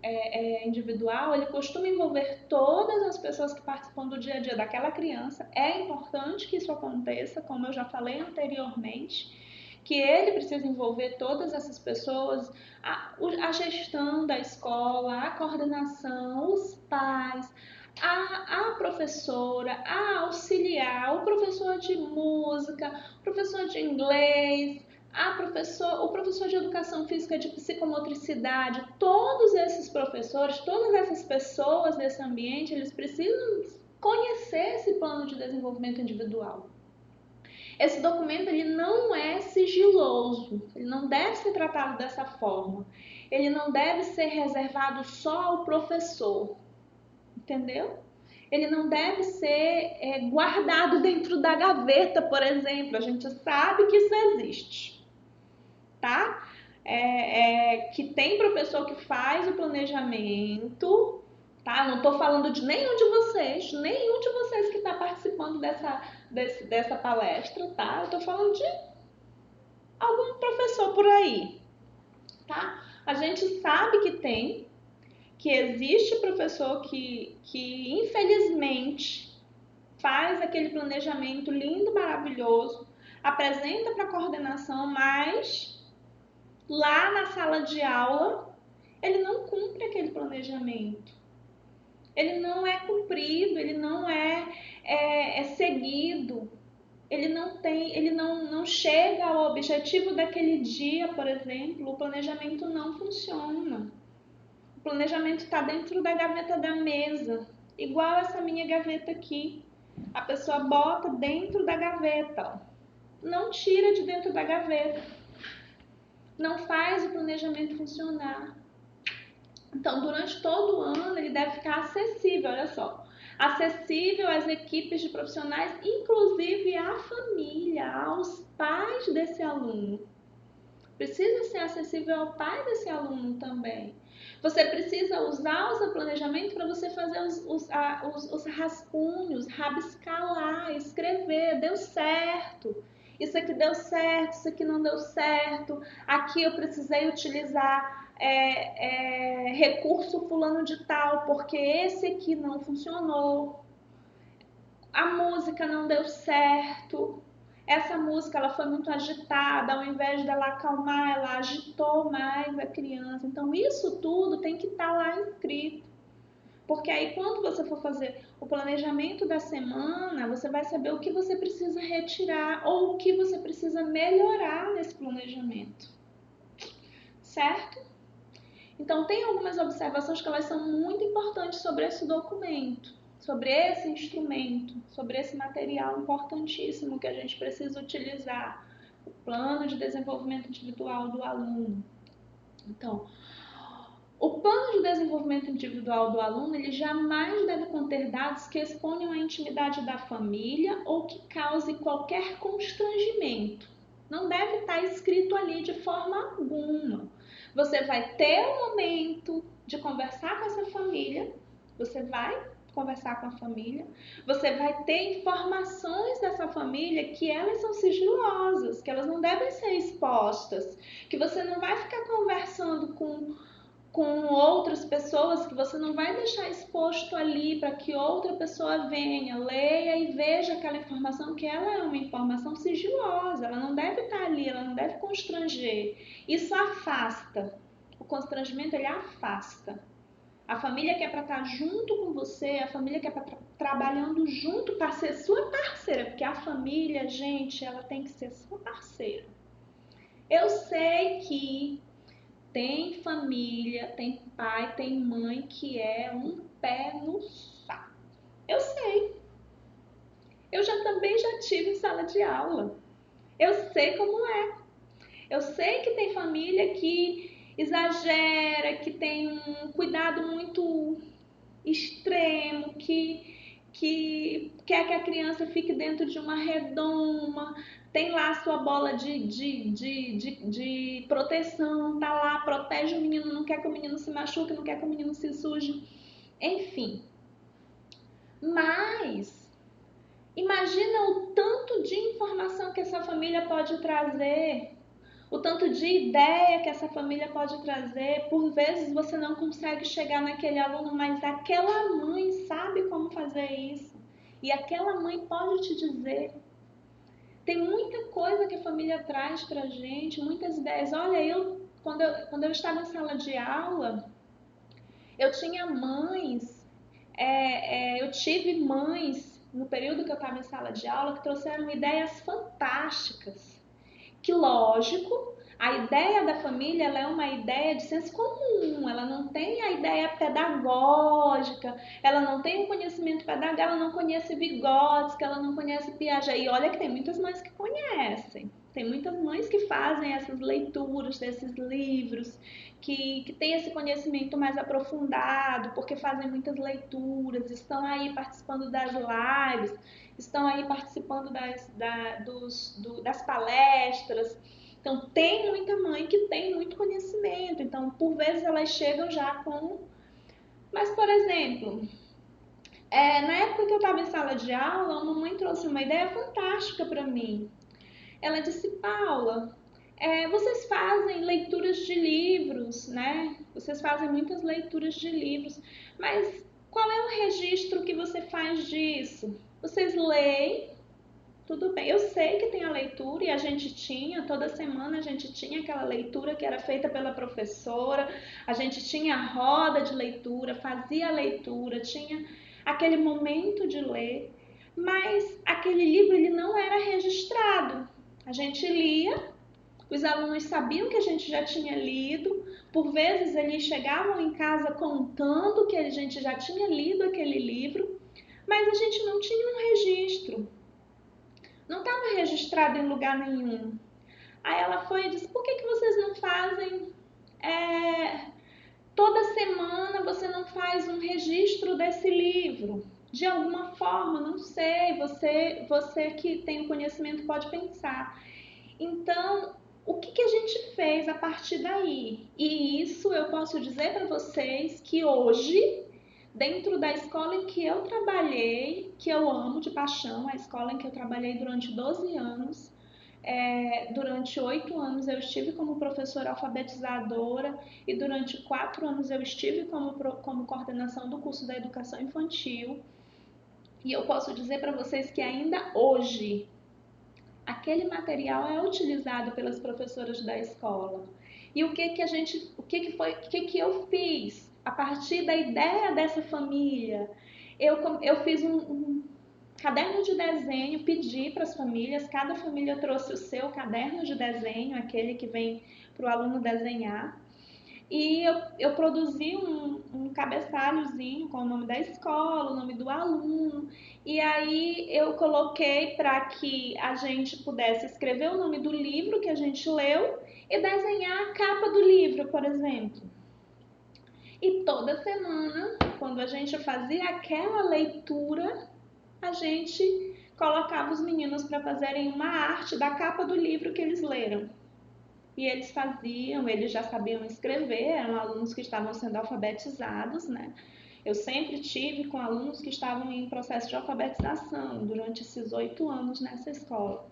individual, ele costuma envolver todas as pessoas que participam do dia a dia daquela criança. É importante que isso aconteça, como eu já falei anteriormente, que ele precisa envolver todas essas pessoas, a gestão da escola, a coordenação, os pais, a professora, a auxiliar, o professor de música, o professor de inglês, o professor de educação física, de psicomotricidade, todos esses professores, todas essas pessoas desse ambiente, eles precisam conhecer esse plano de desenvolvimento individual. Esse documento ele não é sigiloso, ele não deve ser tratado dessa forma, ele não deve ser reservado só ao professor, entendeu? Ele não deve ser guardado dentro da gaveta, por exemplo. A gente sabe que isso existe, tá? Que tem professor que faz o planejamento, tá? Não estou falando de nenhum de vocês que está participando dessa palestra, tá? Eu estou falando de algum professor por aí, tá? A gente sabe que existe professor que infelizmente faz aquele planejamento lindo, maravilhoso, apresenta para a coordenação, mas lá na sala de aula ele não cumpre aquele planejamento. Ele não é cumprido, ele não é seguido. Ele não chega ao objetivo daquele dia, por exemplo. O planejamento não funciona. O planejamento está dentro da gaveta da mesa, igual essa minha gaveta aqui. A pessoa bota dentro da gaveta, não tira de dentro da gaveta, não faz o planejamento funcionar. Então, durante todo o ano, ele deve ficar acessível, olha só, acessível às equipes de profissionais, inclusive à família, aos pais desse aluno. Precisa ser acessível ao pai desse aluno também. Você precisa usar o seu planejamento para você fazer os rascunhos, rabiscar lá, escrever, deu certo. Isso aqui deu certo, isso aqui não deu certo. Aqui eu precisei utilizar recurso fulano de tal, porque esse aqui não funcionou, a música não deu certo, essa música ela foi muito agitada, ao invés dela acalmar, ela agitou mais a criança. Então isso tudo tem que estar lá escrito. Porque aí quando você for fazer o planejamento da semana, você vai saber o que você precisa retirar ou o que você precisa melhorar nesse planejamento. Certo? Então tem algumas observações que elas são muito importantes sobre esse documento, sobre esse instrumento, sobre esse material importantíssimo que a gente precisa utilizar, o plano de desenvolvimento individual do aluno. Então, o plano de desenvolvimento individual do aluno, ele jamais deve conter dados que exponham a intimidade da família ou que cause qualquer constrangimento. Não deve estar escrito ali de forma alguma. Você vai ter um momento de conversar com essa família, você vai conversar com a família, você vai ter informações dessa família que elas são sigilosas, que elas não devem ser expostas, que você não vai ficar conversando com outras pessoas, que você não vai deixar exposto ali para que outra pessoa venha, leia e veja aquela informação, que ela é uma informação sigilosa, ela não deve estar ali, ela não deve constranger. Isso afasta. O constrangimento, ele afasta. A família que é para estar junto com você, a família que é para estar trabalhando junto para ser sua parceira, porque a família, gente, ela tem que ser sua parceira. Eu sei que tem família, tem pai, tem mãe que é um pé no saco. Eu sei. Eu também já tive em sala de aula. Eu sei como é. Eu sei que tem família que exagera, que tem um cuidado muito extremo, que quer que a criança fique dentro de uma redoma, tem lá a sua bola de proteção, tá lá, protege o menino, não quer que o menino se machuque, não quer que o menino se suje, enfim. Mas imagina o tanto de informação que essa família pode trazer, o tanto de ideia que essa família pode trazer. Por vezes você não consegue chegar naquele aluno, mas aquela mãe sabe como fazer isso. E aquela mãe pode te dizer. Tem muita coisa que a família traz pra gente, muitas ideias. Olha, quando eu estava em sala de aula, eu tinha mães, eu tive mães no período que eu estava em sala de aula que trouxeram ideias fantásticas. Que, lógico, a ideia da família ela é uma ideia de senso comum, ela não tem a ideia pedagógica, ela não tem o conhecimento pedagógico, ela não conhece Vygotsky, ela não conhece Piaget. E olha que tem muitas mães que conhecem, tem muitas mães que fazem essas leituras desses livros, que têm esse conhecimento mais aprofundado, porque fazem muitas leituras, estão aí participando das lives, estão aí participando das palestras. Então, tem muita mãe que tem muito conhecimento. Então, por vezes, elas chegam já com... Mas, por exemplo, na época que eu estava em sala de aula, uma mãe trouxe uma ideia fantástica para mim. Ela disse: Paula, vocês fazem leituras de livros, né? Vocês fazem muitas leituras de livros, mas qual é o registro que você faz disso? Vocês leem? Tudo bem, eu sei que tem a leitura e a gente tinha, toda semana a gente tinha aquela leitura que era feita pela professora, a gente tinha a roda de leitura, fazia a leitura, tinha aquele momento de ler, mas aquele livro ele não era registrado. A gente lia, os alunos sabiam que a gente já tinha lido, por vezes eles chegavam em casa contando que a gente já tinha lido aquele livro, mas a gente não tinha um registro. Não estava registrado em lugar nenhum. Aí ela foi e disse: por que vocês não fazem toda semana, você não faz um registro desse livro? De alguma forma, não sei, você que tem o conhecimento pode pensar. Então, o que a gente fez a partir daí? E isso eu posso dizer para vocês que hoje, dentro da escola em que eu trabalhei, que eu amo de paixão, a escola em que eu trabalhei durante 12 anos, Durante 8 anos eu estive como professora alfabetizadora e durante 4 anos eu estive como coordenação do curso da educação infantil. E eu posso dizer para vocês que ainda hoje aquele material é utilizado pelas professoras da escola. E o que eu fiz a partir da ideia dessa família? Eu fiz um caderno de desenho, pedi para as famílias, cada família trouxe o seu caderno de desenho, aquele que vem para o aluno desenhar. E eu produzi um cabeçalhozinho com o nome da escola, o nome do aluno. E aí eu coloquei para que a gente pudesse escrever o nome do livro que a gente leu e desenhar a capa do livro, por exemplo. E toda semana, quando a gente fazia aquela leitura, a gente colocava os meninos para fazerem uma arte da capa do livro que eles leram. E eles faziam, eles já sabiam escrever, eram alunos que estavam sendo alfabetizados, né? Eu sempre tive com alunos que estavam em processo de alfabetização durante esses 8 anos nessa escola.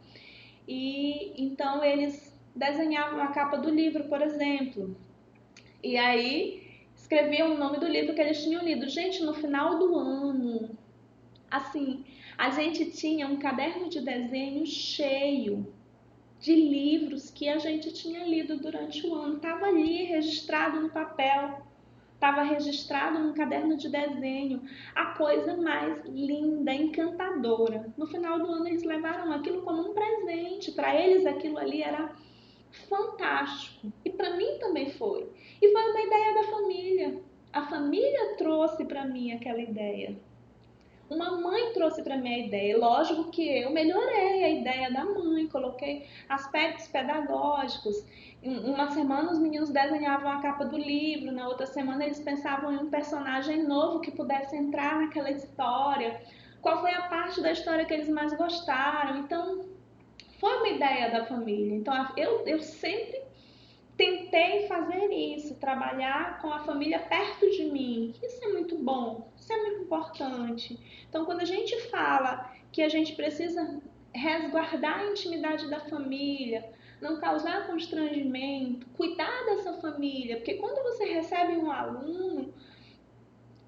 E então eles desenhavam a capa do livro, por exemplo. E aí escreviam o nome do livro que eles tinham lido. Gente, no final do ano, assim, a gente tinha um caderno de desenho cheio de livros que a gente tinha lido durante o ano. Estava ali registrado no papel, estava registrado no caderno de desenho. A coisa mais linda, encantadora. No final do ano eles levaram aquilo como um presente. Para eles aquilo ali era fantástico. E para mim também foi. E foi uma ideia da família. A família trouxe para mim aquela ideia. Uma mãe trouxe para mim a ideia. Lógico que eu melhorei a ideia da mãe, coloquei aspectos pedagógicos. Uma semana os meninos desenhavam a capa do livro, na outra semana eles pensavam em um personagem novo que pudesse entrar naquela história. Qual foi a parte da história que eles mais gostaram? Então, foi uma ideia da família. Então, eu sempre tentei fazer isso, trabalhar com a família perto de mim. Isso é muito bom, isso é muito importante. Então, quando a gente fala que a gente precisa resguardar a intimidade da família, não causar constrangimento, cuidar dessa família, porque quando você recebe um aluno,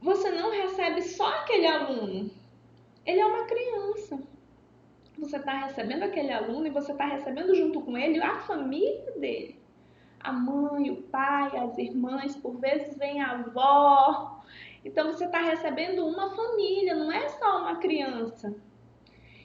você não recebe só aquele aluno, ele é uma criança. Você está recebendo aquele aluno e você está recebendo junto com ele a família dele. A mãe, o pai, as irmãs, por vezes vem a avó. Então você está recebendo uma família, não é só uma criança.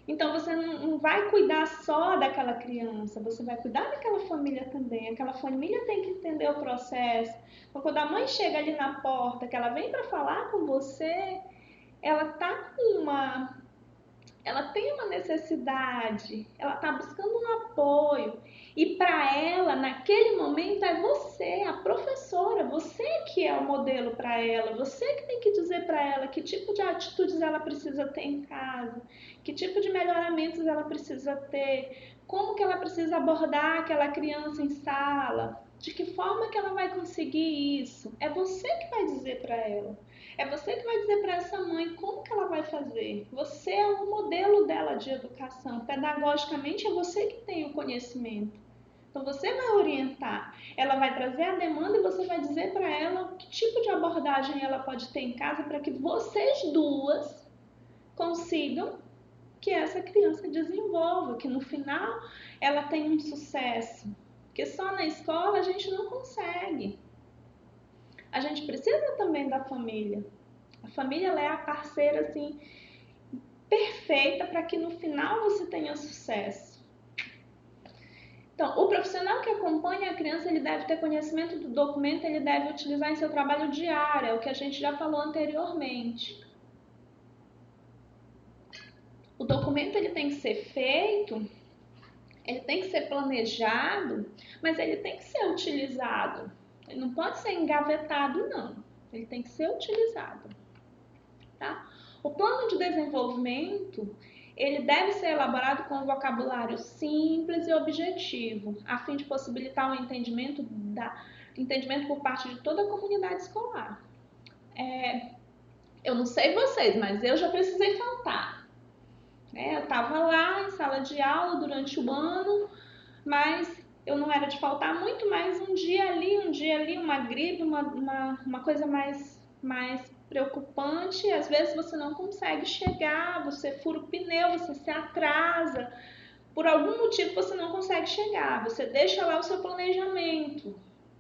Então você não vai cuidar só daquela criança, você vai cuidar daquela família também. Aquela família tem que entender o processo. Então, quando a mãe chega ali na porta, que ela vem para falar com você, ela tá com ela tem uma necessidade, ela está buscando um apoio. E para ela, naquele momento, é você, a professora, você que é o modelo para ela, você que tem que dizer para ela que tipo de atitudes ela precisa ter em casa, que tipo de melhoramentos ela precisa ter, como que ela precisa abordar aquela criança em sala, de que forma que ela vai conseguir isso. É você que vai dizer para ela. É você que vai dizer para essa mãe como que ela vai fazer. Você é o modelo dela de educação. Pedagogicamente é você que tem o conhecimento. Então você vai orientar. Ela vai trazer a demanda e você vai dizer para ela que tipo de abordagem ela pode ter em casa para que vocês duas consigam que essa criança desenvolva, que no final ela tenha um sucesso. Porque só na escola a gente não consegue. A gente precisa também da família. A família ela é a parceira assim perfeita para que no final você tenha sucesso. Então, o profissional que acompanha a criança, ele deve ter conhecimento do documento, ele deve utilizar em seu trabalho diário, é o que a gente já falou anteriormente. O documento ele tem que ser feito, ele tem que ser planejado, mas ele tem que ser utilizado. Ele não pode ser engavetado, não. Ele tem que ser utilizado. Tá? O plano de desenvolvimento ele deve ser elaborado com um vocabulário simples e objetivo, a fim de possibilitar o entendimento por parte de toda a comunidade escolar. Eu não sei vocês, mas eu já precisei faltar. Eu estava lá em sala de aula durante o ano, mas eu não era de faltar muito, mas um dia ali, uma gripe, uma coisa mais preocupante, às vezes você não consegue chegar, você fura o pneu, você se atrasa, por algum motivo você não consegue chegar, você deixa lá o seu planejamento.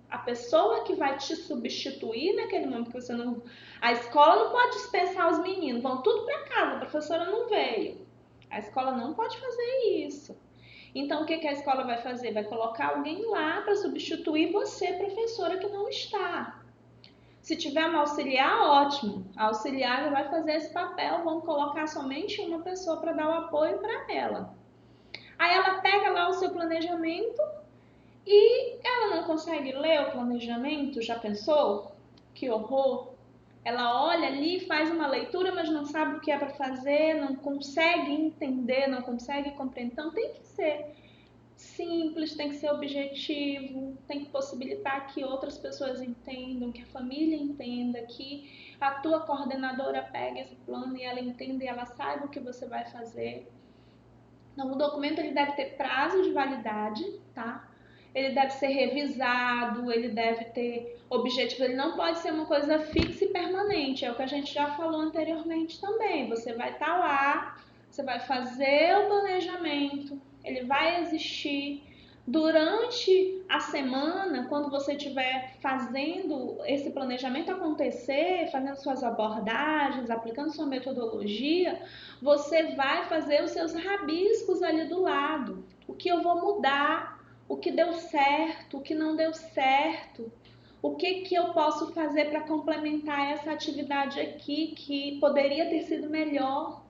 A pessoa que vai te substituir naquele momento que você não... A escola não pode dispensar os meninos, vão tudo para casa, a professora não veio. A escola não pode fazer isso. Então, o que a escola vai fazer? Vai colocar alguém lá para substituir você, professora, que não está. Se tiver uma auxiliar, ótimo. A auxiliar já vai fazer esse papel, vão colocar somente uma pessoa para dar o apoio para ela. Aí ela pega lá o seu planejamento e ela não consegue ler o planejamento, já pensou? Que horror! Ela olha ali, faz uma leitura, mas não sabe o que é para fazer, não consegue entender, não consegue compreender. Então tem que ser simples, tem que ser objetivo, tem que possibilitar que outras pessoas entendam, que a família entenda, que a tua coordenadora pegue esse plano e ela entenda e ela saiba o que você vai fazer. Então, o documento ele deve ter prazo de validade, tá? Ele deve ser revisado, ele deve ter objetivo, ele não pode ser uma coisa fixa e permanente, é o que a gente já falou anteriormente também. Você vai estar lá, você vai fazer o planejamento, ele vai existir. Durante a semana, quando você estiver fazendo esse planejamento acontecer, fazendo suas abordagens, aplicando sua metodologia, você vai fazer os seus rabiscos ali do lado. O que eu vou mudar, o que deu certo, o que não deu certo, o que eu posso fazer para complementar essa atividade aqui que poderia ter sido melhor.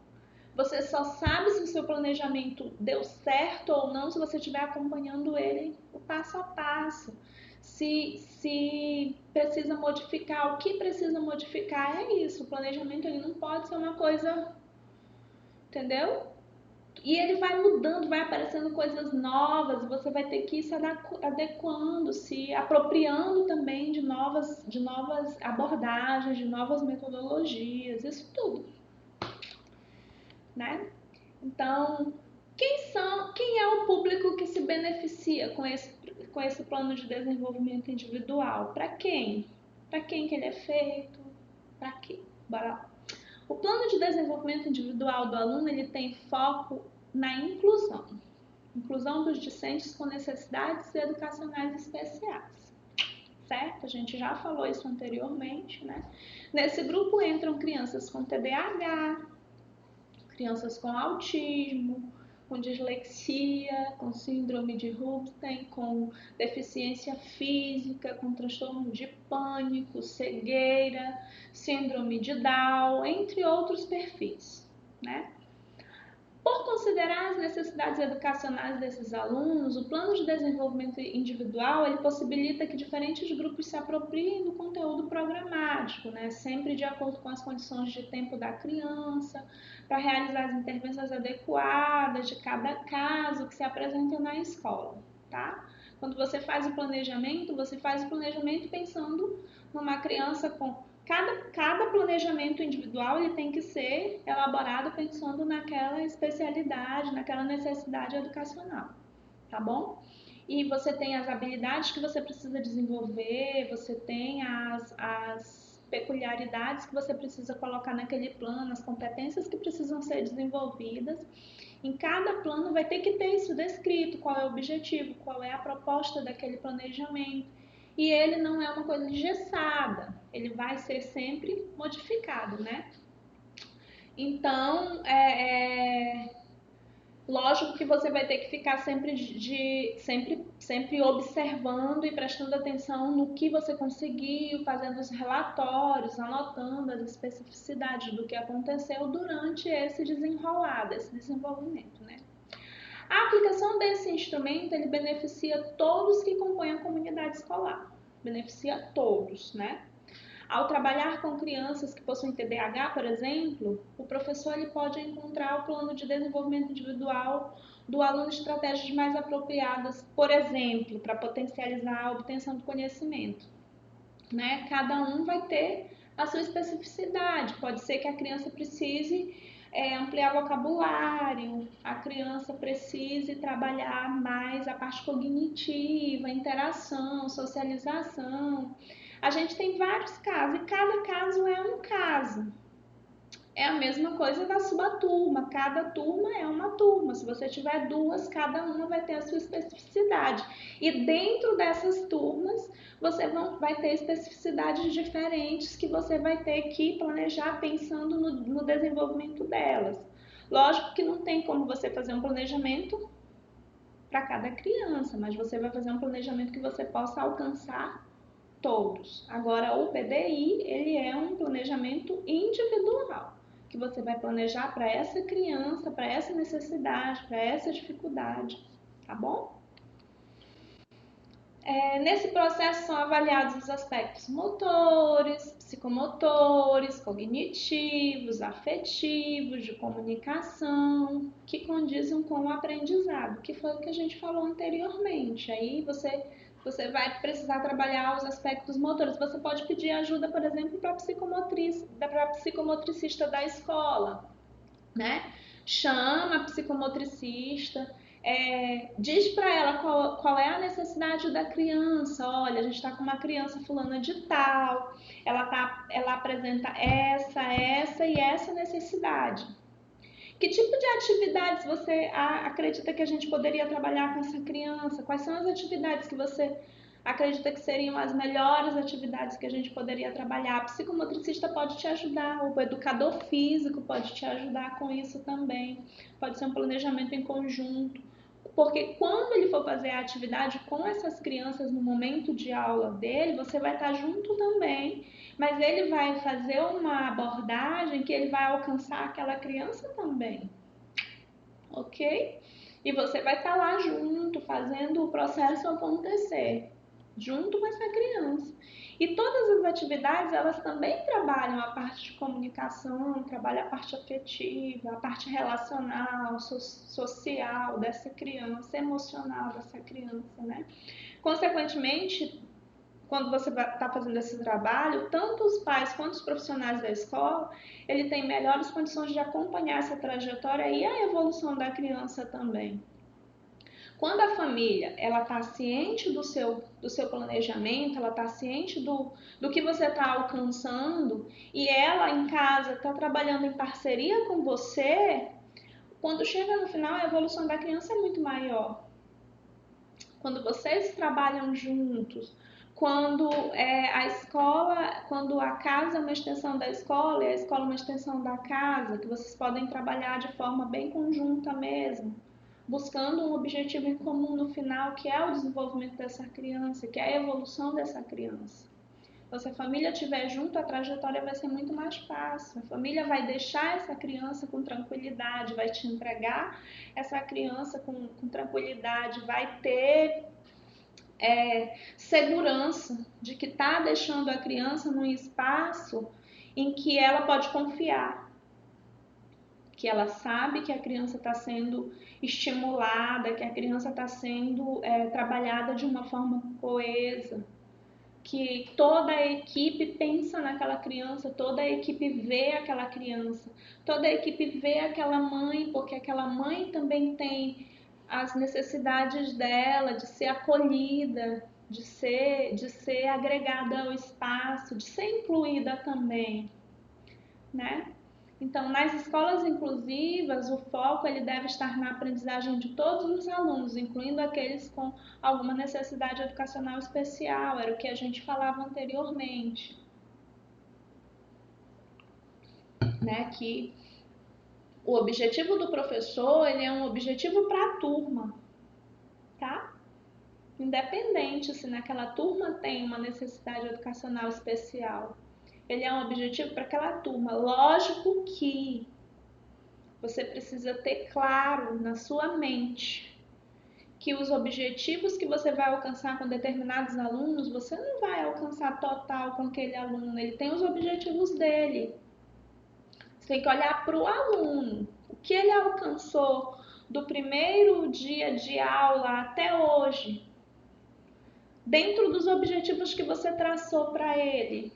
Você só sabe se o seu planejamento deu certo ou não se você estiver acompanhando ele o passo a passo. Se precisa modificar, o que precisa modificar é isso. O planejamento ele não pode ser uma coisa, entendeu? E ele vai mudando, vai aparecendo coisas novas, você vai ter que ir se adequando, se apropriando também de novas abordagens, de novas metodologias, isso tudo, né? Então, quem é o público que se beneficia com esse plano de desenvolvimento individual? Para quem? Para quem que ele é feito? Para quê? Bora lá. O plano de desenvolvimento individual do aluno ele tem foco na inclusão dos discentes com necessidades educacionais especiais, certo? A gente já falou isso anteriormente, né? Nesse grupo entram crianças com TDAH, crianças com autismo, com dislexia, com síndrome de Rubin, com deficiência física, com transtorno de pânico, cegueira, síndrome de Down, entre outros perfis, né? Por considerar as necessidades educacionais desses alunos, o plano de desenvolvimento individual ele possibilita que diferentes grupos se apropriem do conteúdo programático, né? Sempre de acordo com as condições de tempo da criança, para realizar as intervenções adequadas de cada caso que se apresenta na escola, tá? Quando você faz o planejamento, você faz o planejamento pensando numa criança com cada planejamento individual ele tem que ser elaborado pensando naquela especialidade, naquela necessidade educacional, tá bom? E você tem as habilidades que você precisa desenvolver, você tem as peculiaridades que você precisa colocar naquele plano, as competências que precisam ser desenvolvidas. Em cada plano vai ter que ter isso descrito, qual é o objetivo, qual é a proposta daquele planejamento. E ele não é uma coisa engessada, ele vai ser sempre modificado, né? Então, lógico que você vai ter que ficar sempre observando e prestando atenção no que você conseguiu, fazendo os relatórios, anotando as especificidades do que aconteceu durante esse desenrolado, esse desenvolvimento, né? A aplicação desse instrumento ele beneficia todos que compõem a comunidade escolar, beneficia todos, né? Ao trabalhar com crianças que possuem TDAH, por exemplo, o professor ele pode encontrar o plano de desenvolvimento individual do aluno estratégias mais apropriadas, por exemplo, para potencializar a obtenção do conhecimento, né? Cada um vai ter a sua especificidade. Pode ser que a criança precise ampliar vocabulário, a criança precise trabalhar mais a parte cognitiva, interação, socialização. A gente tem vários casos e cada caso é um caso. É a mesma coisa da sua turma, cada turma é uma turma. Se você tiver duas, cada uma vai ter a sua especificidade. E dentro dessas turmas, você vai ter especificidades diferentes que você vai ter que planejar pensando no desenvolvimento delas. Lógico que não tem como você fazer um planejamento para cada criança, mas você vai fazer um planejamento que você possa alcançar todos. Agora, o PDI, ele é um planejamento individual, que você vai planejar para essa criança, para essa necessidade, para essa dificuldade, tá bom? Nesse processo são avaliados os aspectos motores, psicomotores, cognitivos, afetivos, de comunicação, que condizem com o aprendizado, que foi o que a gente falou anteriormente. Aí você vai precisar trabalhar os aspectos motores. Você pode pedir ajuda, por exemplo, para a psicomotricista da escola, né? Chama a psicomotricista, diz para ela qual é a necessidade da criança. Olha, a gente está com uma criança fulana de tal, ela apresenta essa e essa necessidade. Que tipo de atividades você acredita que a gente poderia trabalhar com essa criança? Quais são as atividades que você acredita que seriam as melhores atividades que a gente poderia trabalhar? A psicomotricista pode te ajudar, o educador físico pode te ajudar com isso também. Pode ser um planejamento em conjunto. Porque quando ele for fazer a atividade com essas crianças no momento de aula dele, você vai estar junto também, mas ele vai fazer uma abordagem que ele vai alcançar aquela criança também, ok? E você vai estar lá junto, fazendo o processo acontecer, junto com essa criança. E todas as atividades, elas também trabalham a parte de comunicação, trabalham a parte afetiva, a parte relacional, social dessa criança, emocional dessa criança, né? Consequentemente, quando você está fazendo esse trabalho, tanto os pais quanto os profissionais da escola, ele tem melhores condições de acompanhar essa trajetória e a evolução da criança também. Quando a família ela está ciente do seu planejamento, ela está ciente do que você está alcançando e ela em casa está trabalhando em parceria com você, quando chega no final a evolução da criança é muito maior. Quando vocês trabalham juntos, quando quando a casa é uma extensão da escola e a escola é uma extensão da casa, que vocês podem trabalhar de forma bem conjunta mesmo, buscando um objetivo em comum no final, que é o desenvolvimento dessa criança, que é a evolução dessa criança. Então, se a família estiver junto, a trajetória vai ser muito mais fácil. A família vai deixar essa criança com tranquilidade, vai te entregar essa criança com tranquilidade, vai ter segurança de que está deixando a criança num espaço em que ela pode confiar, que ela sabe que a criança está sendo estimulada, que a criança está sendo trabalhada de uma forma coesa, que toda a equipe pensa naquela criança, toda a equipe vê aquela criança, toda a equipe vê aquela mãe, porque aquela mãe também tem as necessidades dela de ser acolhida, de ser agregada ao espaço, de ser incluída também, né? Então, nas escolas inclusivas, o foco ele deve estar na aprendizagem de todos os alunos, incluindo aqueles com alguma necessidade educacional especial, era o que a gente falava anteriormente, né? Que o objetivo do professor ele é um objetivo para a turma, tá? Independente se naquela turma tem uma necessidade educacional especial, ele é um objetivo para aquela turma. Lógico que você precisa ter claro na sua mente que os objetivos que você vai alcançar com determinados alunos, você não vai alcançar total com aquele aluno, ele tem os objetivos dele. Você tem que olhar para o aluno, o que ele alcançou do primeiro dia de aula até hoje, dentro dos objetivos que você traçou para ele.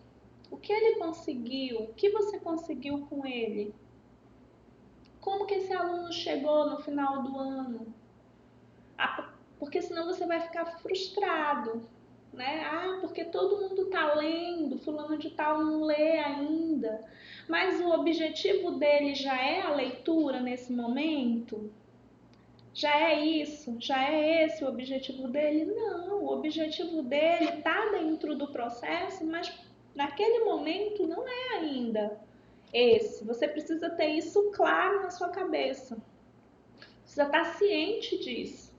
O que ele conseguiu? O que você conseguiu com ele? Como que esse aluno chegou no final do ano? Porque senão você vai ficar frustrado, né? Porque todo mundo tá lendo, fulano de tal não lê ainda. Mas o objetivo dele já é a leitura nesse momento? Já é isso? Já é esse o objetivo dele? Não, o objetivo dele tá dentro do processo, mas naquele momento não é ainda esse. Você precisa ter isso claro na sua cabeça. Precisa estar ciente disso.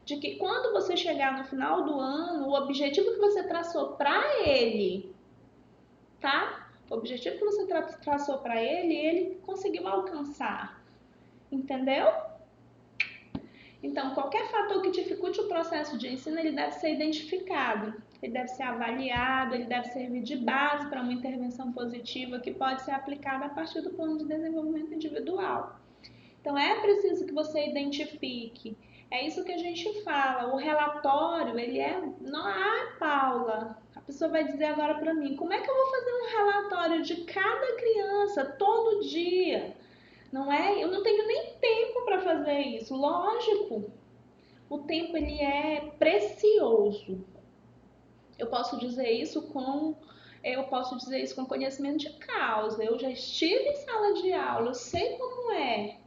De que quando você chegar no final do ano, o objetivo que você traçou para ele, tá? O objetivo que você traçou para ele conseguiu alcançar. Entendeu? Então, qualquer fator que dificulte o processo de ensino, ele deve ser identificado, ele deve ser avaliado, ele deve servir de base para uma intervenção positiva que pode ser aplicada a partir do plano de desenvolvimento individual. Então, é preciso que você identifique. É isso que a gente fala. O relatório, ele é... Paula, a pessoa vai dizer agora para mim, como é que eu vou fazer um relatório de cada criança todo dia? Não é? Eu não tenho nem tempo para fazer isso. Lógico, o tempo ele é precioso. Eu posso dizer isso com conhecimento de causa. Eu já estive em sala de aula, eu sei como é.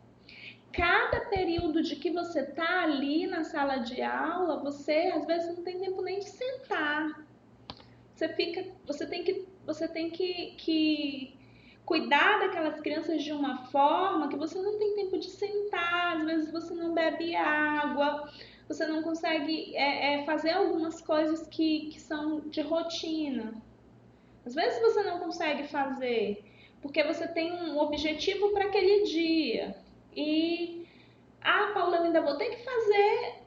Cada período de que você tá ali na sala de aula, você às vezes não tem tempo nem de sentar. Você tem que cuidar daquelas crianças de uma forma que você não tem tempo de sentar, às vezes você não bebe água, você não consegue fazer algumas coisas que são de rotina. Às vezes você não consegue fazer porque você tem um objetivo para aquele dia. Paula, eu ainda vou ter que fazer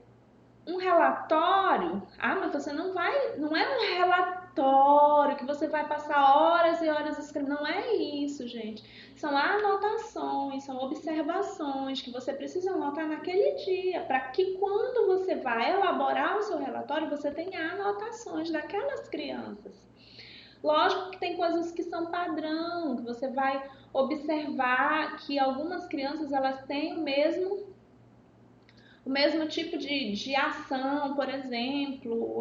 um relatório. Mas você não vai, não é um relatório que você vai passar horas e horas escrevendo. Não é isso, gente. São anotações, são observações que você precisa anotar naquele dia, para que quando você vai elaborar o seu relatório, você tenha anotações daquelas crianças. Lógico que tem coisas que são padrão, que você vai observar que algumas crianças elas têm o mesmo tipo de ação, por exemplo,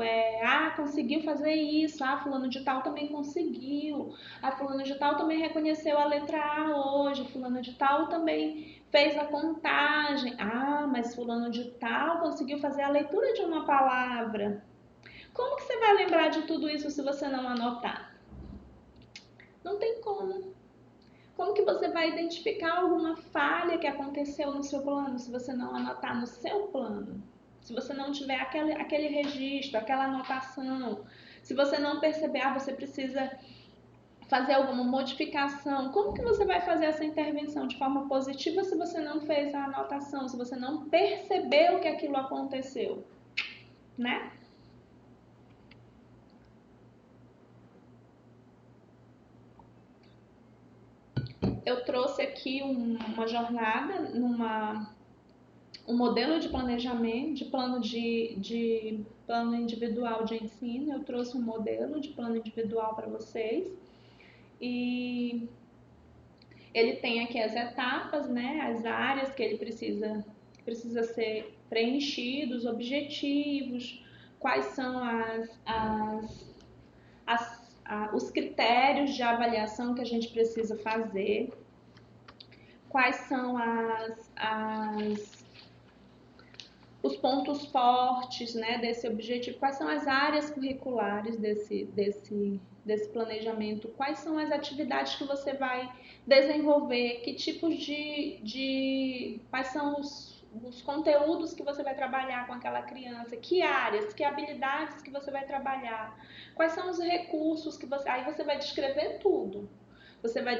conseguiu fazer isso, fulano de tal também conseguiu, fulano de tal também reconheceu a letra A hoje, fulano de tal também fez a contagem, mas fulano de tal conseguiu fazer a leitura de uma palavra. Como que você vai lembrar de tudo isso se você não anotar? Não tem como. Como que você vai identificar alguma falha que aconteceu no seu plano se você não anotar no seu plano? Se você não tiver aquele registro, aquela anotação, se você não perceber, você precisa fazer alguma modificação, como que você vai fazer essa intervenção de forma positiva se você não fez a anotação, se você não percebeu que aquilo aconteceu, né? Eu trouxe aqui uma jornada um modelo de planejamento, de plano individual de ensino. Eu trouxe um modelo de plano individual para vocês e ele tem aqui as etapas, né, as áreas que ele precisa ser preenchido, os objetivos, quais são os critérios de avaliação que a gente precisa fazer, quais são os pontos fortes, né, desse objetivo, quais são as áreas curriculares desse planejamento, quais são as atividades que você vai desenvolver, que tipos quais são os conteúdos que você vai trabalhar com aquela criança, que áreas, que habilidades que você vai trabalhar, quais são os recursos que aí você vai descrever tudo. Você vai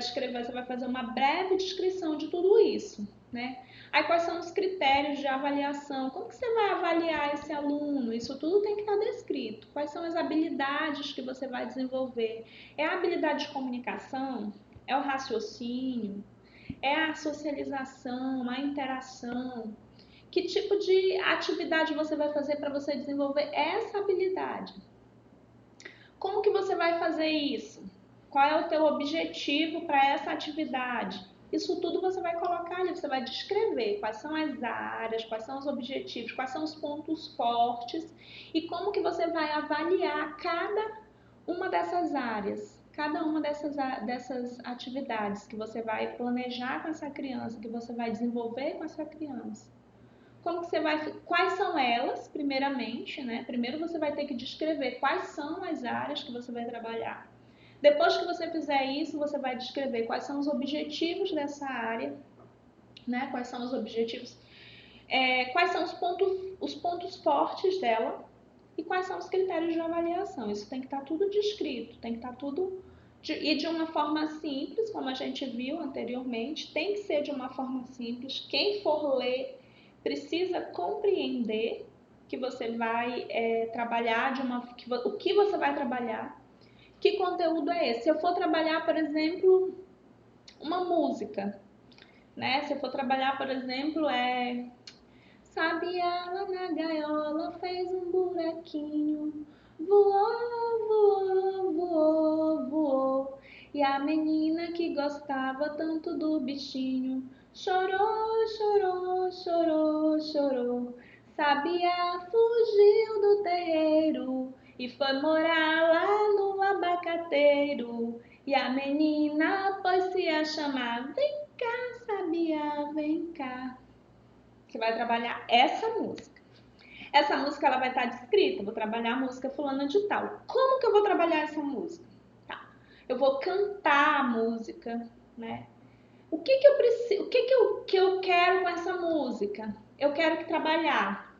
fazer uma breve descrição de tudo isso, né? Aí quais são os critérios de avaliação? Como que você vai avaliar esse aluno? Isso tudo tem que estar descrito. Quais são as habilidades que você vai desenvolver? É a habilidade de comunicação? É o raciocínio? É a socialização, a interação? Que tipo de atividade você vai fazer para você desenvolver essa habilidade? Como que você vai fazer isso? Qual é o teu objetivo para essa atividade? Isso tudo você vai colocar ali, você vai descrever quais são as áreas, quais são os objetivos, quais são os pontos fortes e como que você vai avaliar cada uma dessas áreas, cada uma dessas atividades que você vai planejar com essa criança, que você vai desenvolver com essa criança. Como que você vai, quais são elas, primeiramente, né? Primeiro você vai ter que descrever quais são as áreas que você vai trabalhar. Depois que você fizer isso, você vai descrever quais são os objetivos dessa área, né? Quais são os objetivos, quais são os pontos fortes dela e quais são os critérios de avaliação. Isso tem que estar tudo descrito, tem que estar tudo e de uma forma simples, como a gente viu anteriormente, tem que ser de uma forma simples. Quem for ler precisa compreender que você vai trabalhar o que você vai trabalhar, que conteúdo é esse. Se eu for trabalhar, por exemplo, uma música, né? Se eu for trabalhar, por exemplo, Sabiá lá na gaiola fez um buraquinho, voou, voou, voou, voou. E a menina que gostava tanto do bichinho chorou, chorou, chorou, chorou. Sabiá fugiu do terreiro e foi morar lá no abacateiro. E a menina pôs-se a chamar: vem cá, Sabiá, vem cá. Você vai trabalhar essa música. Essa música ela vai estar descrita. Vou trabalhar a música fulana de tal. Como que eu vou trabalhar essa música? Tá. Eu vou cantar a música, né? O que que eu preciso? O que eu quero com essa música? Eu quero trabalhar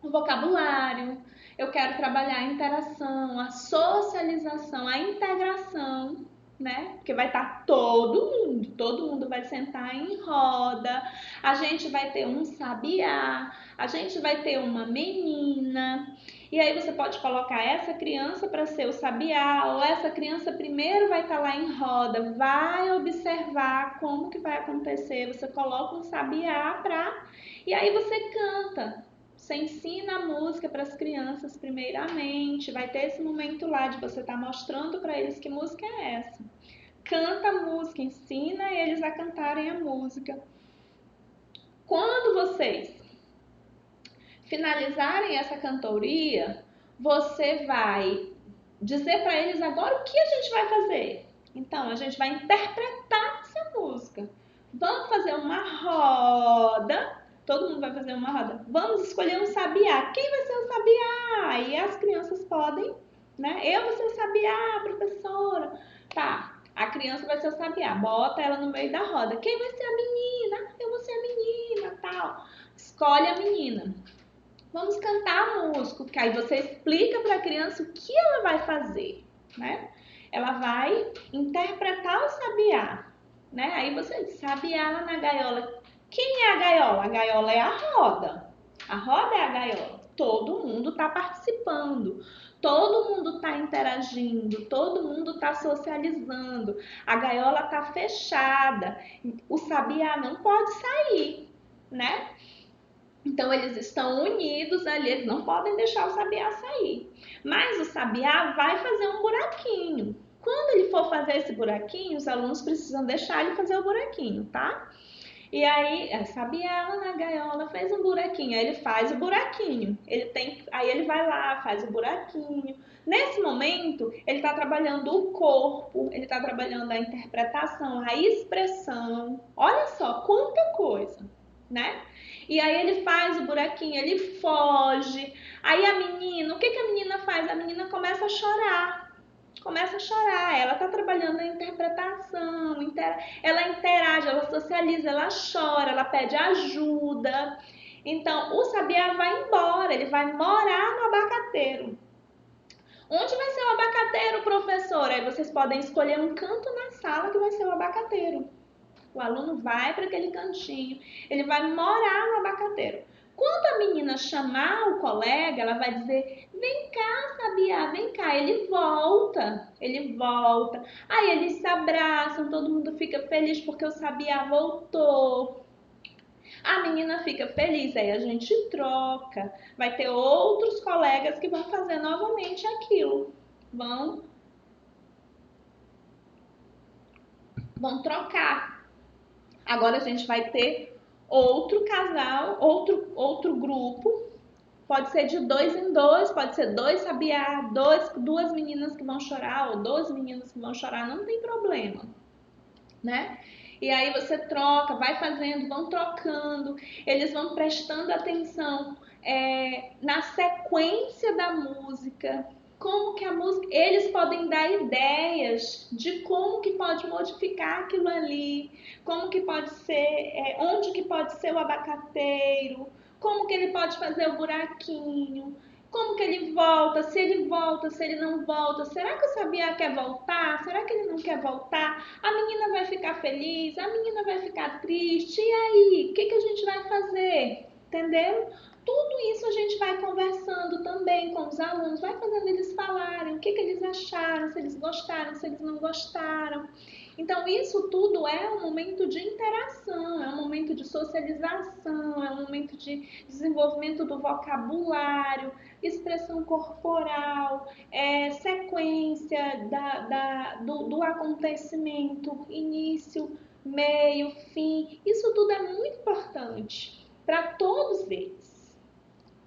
o vocabulário. Eu quero trabalhar a interação, a socialização, a integração, né? Porque vai estar todo mundo vai sentar em roda, a gente vai ter um sabiá, a gente vai ter uma menina, e aí você pode colocar essa criança para ser o sabiá, ou essa criança primeiro vai estar lá em roda, vai observar como que vai acontecer, você coloca um sabiá e aí você canta. Você ensina a música para as crianças primeiramente, vai ter esse momento lá de você estar mostrando para eles que música é essa. Canta a música, ensina eles a cantarem a música. Quando vocês finalizarem essa cantoria, você vai dizer para eles agora o que a gente vai fazer. Então, a gente vai interpretar essa música. Vamos fazer uma roda. Todo mundo vai fazer uma roda. Vamos escolher um sabiá. Quem vai ser o sabiá? E as crianças podem, né? Eu vou ser o sabiá, professora. Tá. A criança vai ser o sabiá. Bota ela no meio da roda. Quem vai ser a menina? Eu vou ser a menina, tal. Escolhe a menina. Vamos cantar a música, que aí você explica para a criança o que ela vai fazer, né? Ela vai interpretar o sabiá, né? Aí você diz, sabiá lá na gaiola. Quem é a gaiola? A gaiola é a roda. A roda é a gaiola. Todo mundo está participando, todo mundo está interagindo, todo mundo está socializando. A gaiola está fechada, o sabiá não pode sair, né? Então, eles estão unidos ali, eles não podem deixar o sabiá sair. Mas o sabiá vai fazer um buraquinho. Quando ele for fazer esse buraquinho, os alunos precisam deixar ele fazer o buraquinho, tá? E aí, sabiá lá na gaiola fez um buraquinho, aí ele faz o buraquinho. Aí ele vai lá, faz o buraquinho. Nesse momento, ele está trabalhando o corpo, ele está trabalhando a interpretação, a expressão. Olha só, quanta coisa, né? E aí ele faz o buraquinho, ele foge. Aí a menina, o que a menina faz? A menina começa a chorar. Começa a chorar. Ela tá trabalhando a interpretação, ela interage, ela socializa, ela chora, ela pede ajuda. Então, o sabiá vai embora, ele vai morar no abacateiro. Onde vai ser o abacateiro, professora? Aí vocês podem escolher um canto na sala que vai ser o abacateiro. O aluno vai para aquele cantinho, ele vai morar no abacateiro. Quando a menina chamar o colega, ela vai dizer, vem cá, sabiá, vem cá. Ele volta, ele volta. Aí eles se abraçam, todo mundo fica feliz porque o sabiá voltou. A menina fica feliz, aí a gente troca. Vai ter outros colegas que vão fazer novamente aquilo. Vão trocar. Agora a gente vai ter outro casal, outro grupo. Pode ser de 2 em 2, pode ser 2 sabiá, duas meninas que vão chorar ou 2 meninos que vão chorar, não tem problema, né? E aí você troca, vai fazendo, vão trocando, eles vão prestando atenção na sequência da música, como que a música, eles podem dar ideias de como que pode modificar aquilo ali, como que pode ser, onde que pode ser o abacateiro, como que ele pode fazer o buraquinho, como que ele volta, se ele não volta, será que o Sabiá quer voltar, será que ele não quer voltar, a menina vai ficar feliz, a menina vai ficar triste, e aí, o que que a gente vai fazer, entendeu? Tudo isso a gente vai conversando também com os alunos, vai fazendo eles falarem o que que eles acharam, se eles gostaram, se eles não gostaram. Então, isso tudo é um momento de interação, é um momento de socialização, é um momento de desenvolvimento do vocabulário, expressão corporal, sequência do acontecimento, início, meio, fim. Isso tudo é muito importante para todos eles.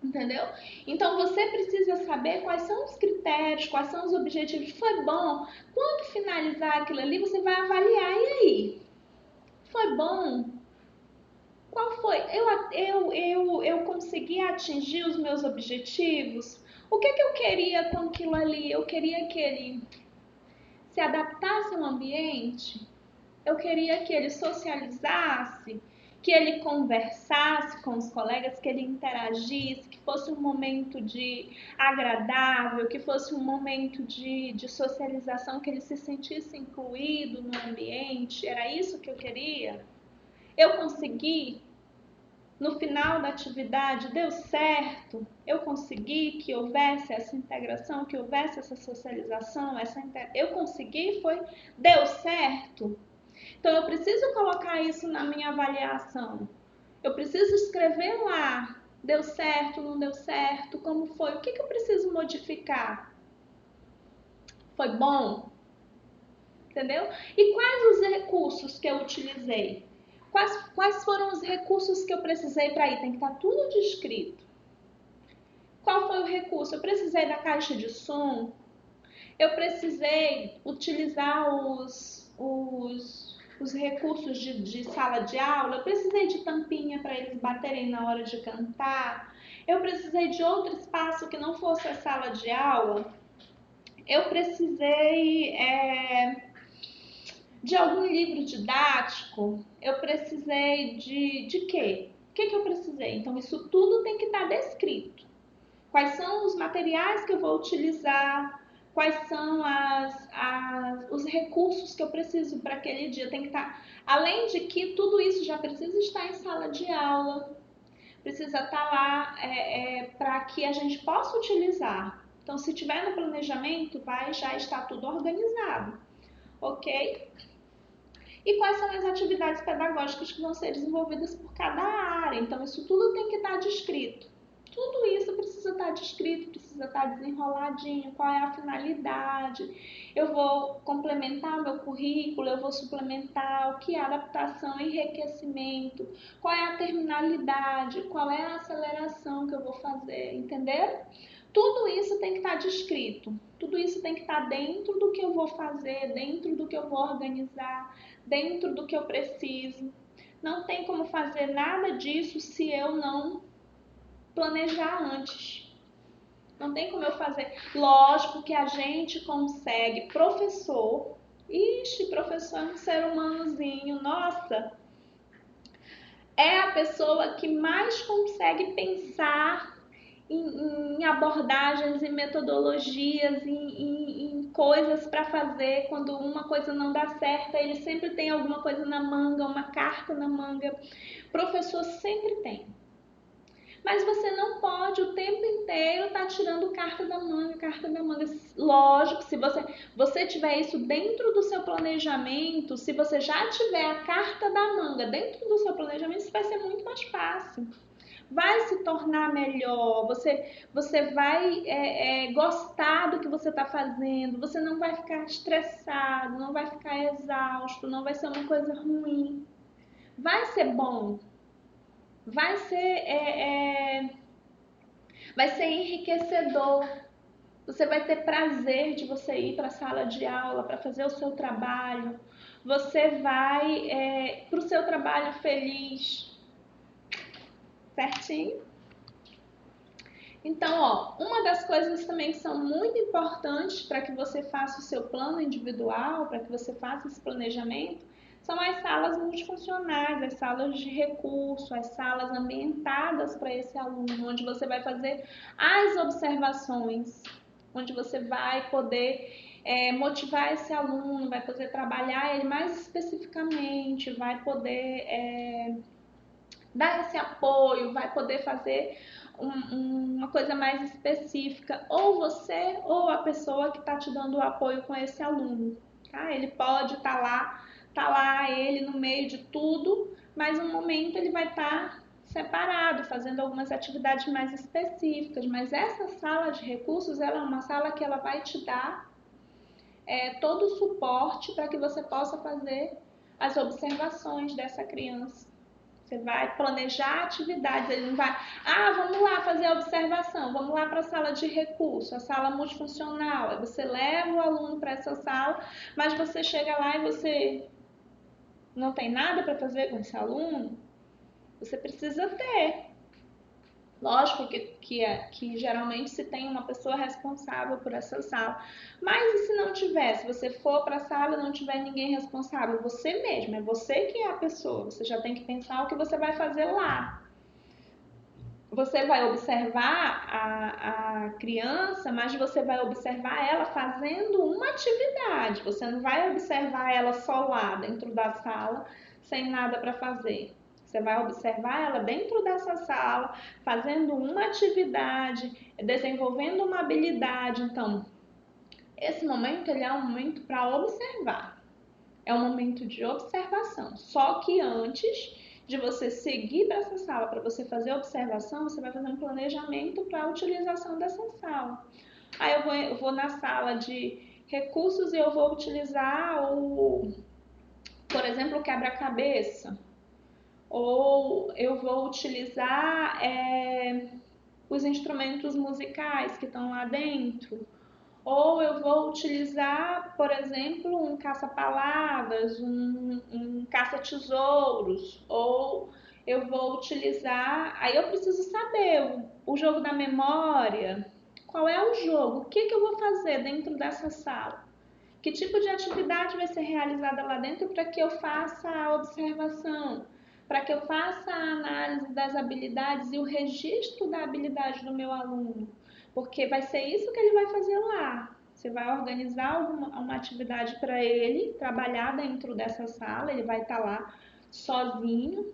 Entendeu? Então você precisa saber quais são os critérios, quais são os objetivos. Foi bom? Quando finalizar aquilo ali, você vai avaliar. E aí? Foi bom? Qual foi? Eu consegui atingir os meus objetivos? O que eu queria com aquilo ali? Eu queria que ele se adaptasse ao ambiente? Eu queria que ele socializasse, que ele conversasse com os colegas, que ele interagisse, que fosse um momento de agradável, que fosse um momento de socialização, que ele se sentisse incluído no ambiente. Era isso que eu queria? Eu consegui? No final da atividade deu certo? Eu consegui que houvesse essa integração, que houvesse essa socialização, eu consegui, deu certo? Então eu preciso colocar isso na minha avaliação. Eu preciso escrever lá, deu certo, não deu certo, como foi, o que eu preciso modificar? Foi bom? Entendeu? E quais os recursos que eu utilizei? Quais foram os recursos que eu precisei para ir? Tem que estar tudo descrito. Qual foi o recurso? Eu precisei da caixa de som, eu precisei utilizar os recursos de sala de aula, eu precisei de tampinha para eles baterem na hora de cantar, eu precisei de outro espaço que não fosse a sala de aula, eu precisei de algum livro didático, eu precisei de quê? O que eu precisei? Então, isso tudo tem que estar descrito. Quais são os materiais que eu vou utilizar, quais são os recursos que eu preciso para aquele dia. Tem que estar, além de que tudo isso já precisa estar em sala de aula, precisa estar lá para que a gente possa utilizar. Então, se tiver no planejamento, vai já estar tudo organizado, ok? E quais são as atividades pedagógicas que vão ser desenvolvidas por cada área. Então, isso tudo tem que estar descrito. Tudo isso precisa estar descrito, precisa estar desenroladinho, qual é a finalidade. Eu vou complementar o meu currículo, eu vou suplementar o que é adaptação, enriquecimento, qual é a terminalidade, qual é a aceleração que eu vou fazer, entenderam? Tudo isso tem que estar descrito, tudo isso tem que estar dentro do que eu vou fazer, dentro do que eu vou organizar, dentro do que eu preciso. Não tem como fazer nada disso se eu não planejar antes. Não tem como eu fazer. Lógico que a gente consegue. Professor, professor é um ser humanozinho, nossa, é a pessoa que mais consegue pensar em abordagens, em metodologias, em coisas para fazer quando uma coisa não dá certo. Ele sempre tem alguma coisa na manga, uma carta na manga. Professor sempre tem. Mas você não pode o tempo inteiro estar tirando carta da manga, carta da manga. Lógico, se você tiver isso dentro do seu planejamento, se você já tiver a carta da manga dentro do seu planejamento, isso vai ser muito mais fácil. Vai se tornar melhor, você vai gostar do que você está fazendo, você não vai ficar estressado, não vai ficar exausto, não vai ser uma coisa ruim. vai ser bom, vai ser, vai ser enriquecedor. Você vai ter prazer de você ir para a sala de aula para fazer o seu trabalho. Você vai para o seu trabalho feliz, certinho? Então, ó, uma das coisas também que são muito importantes para que você faça o seu plano individual, para que você faça esse planejamento, são as salas multifuncionais, as salas de recurso, as salas ambientadas para esse aluno, onde você vai fazer as observações, onde você vai poder motivar esse aluno, vai poder trabalhar ele mais especificamente, vai poder dar esse apoio, vai poder fazer uma coisa mais específica, ou você ou a pessoa que está te dando o apoio com esse aluno. Tá? Ele pode estar lá ele no meio de tudo, mas um momento ele vai estar separado, fazendo algumas atividades mais específicas. Mas essa sala de recursos, ela é uma sala que ela vai te dar todo o suporte para que você possa fazer as observações dessa criança. Você vai planejar atividades, ele não vai, vamos lá fazer a observação, vamos lá para a sala de recurso, a sala multifuncional. Aí você leva o aluno para essa sala, mas você chega lá e você não tem nada para fazer com esse aluno, você precisa ter. Lógico que geralmente se tem uma pessoa responsável por essa sala. Mas e se não tiver? Se você for para a sala e não tiver ninguém responsável, você mesmo, é você que é a pessoa. Você já tem que pensar o que você vai fazer lá. Você vai observar a criança, mas você vai observar ela fazendo uma atividade. Você não vai observar ela só lá dentro da sala, sem nada para fazer. Você vai observar ela dentro dessa sala, fazendo uma atividade, desenvolvendo uma habilidade. Então, esse momento ele é um momento para observar. É um momento de observação. Só que antes de você seguir para essa sala, para você fazer a observação, você vai fazer um planejamento para a utilização dessa sala. Aí eu vou na sala de recursos e eu vou utilizar por exemplo, o quebra-cabeça. Ou eu vou utilizar os instrumentos musicais que estão lá dentro. Ou eu vou utilizar, por exemplo, um caça-palavras, um caça-tesouros, ou eu vou utilizar. Aí eu preciso saber o jogo da memória. Qual é o jogo? O que eu vou fazer dentro dessa sala? Que tipo de atividade vai ser realizada lá dentro para que eu faça a observação? Para que eu faça a análise das habilidades e o registro da habilidade do meu aluno? Porque vai ser isso que ele vai fazer lá. Você vai organizar uma atividade para ele trabalhar dentro dessa sala, ele vai estar lá sozinho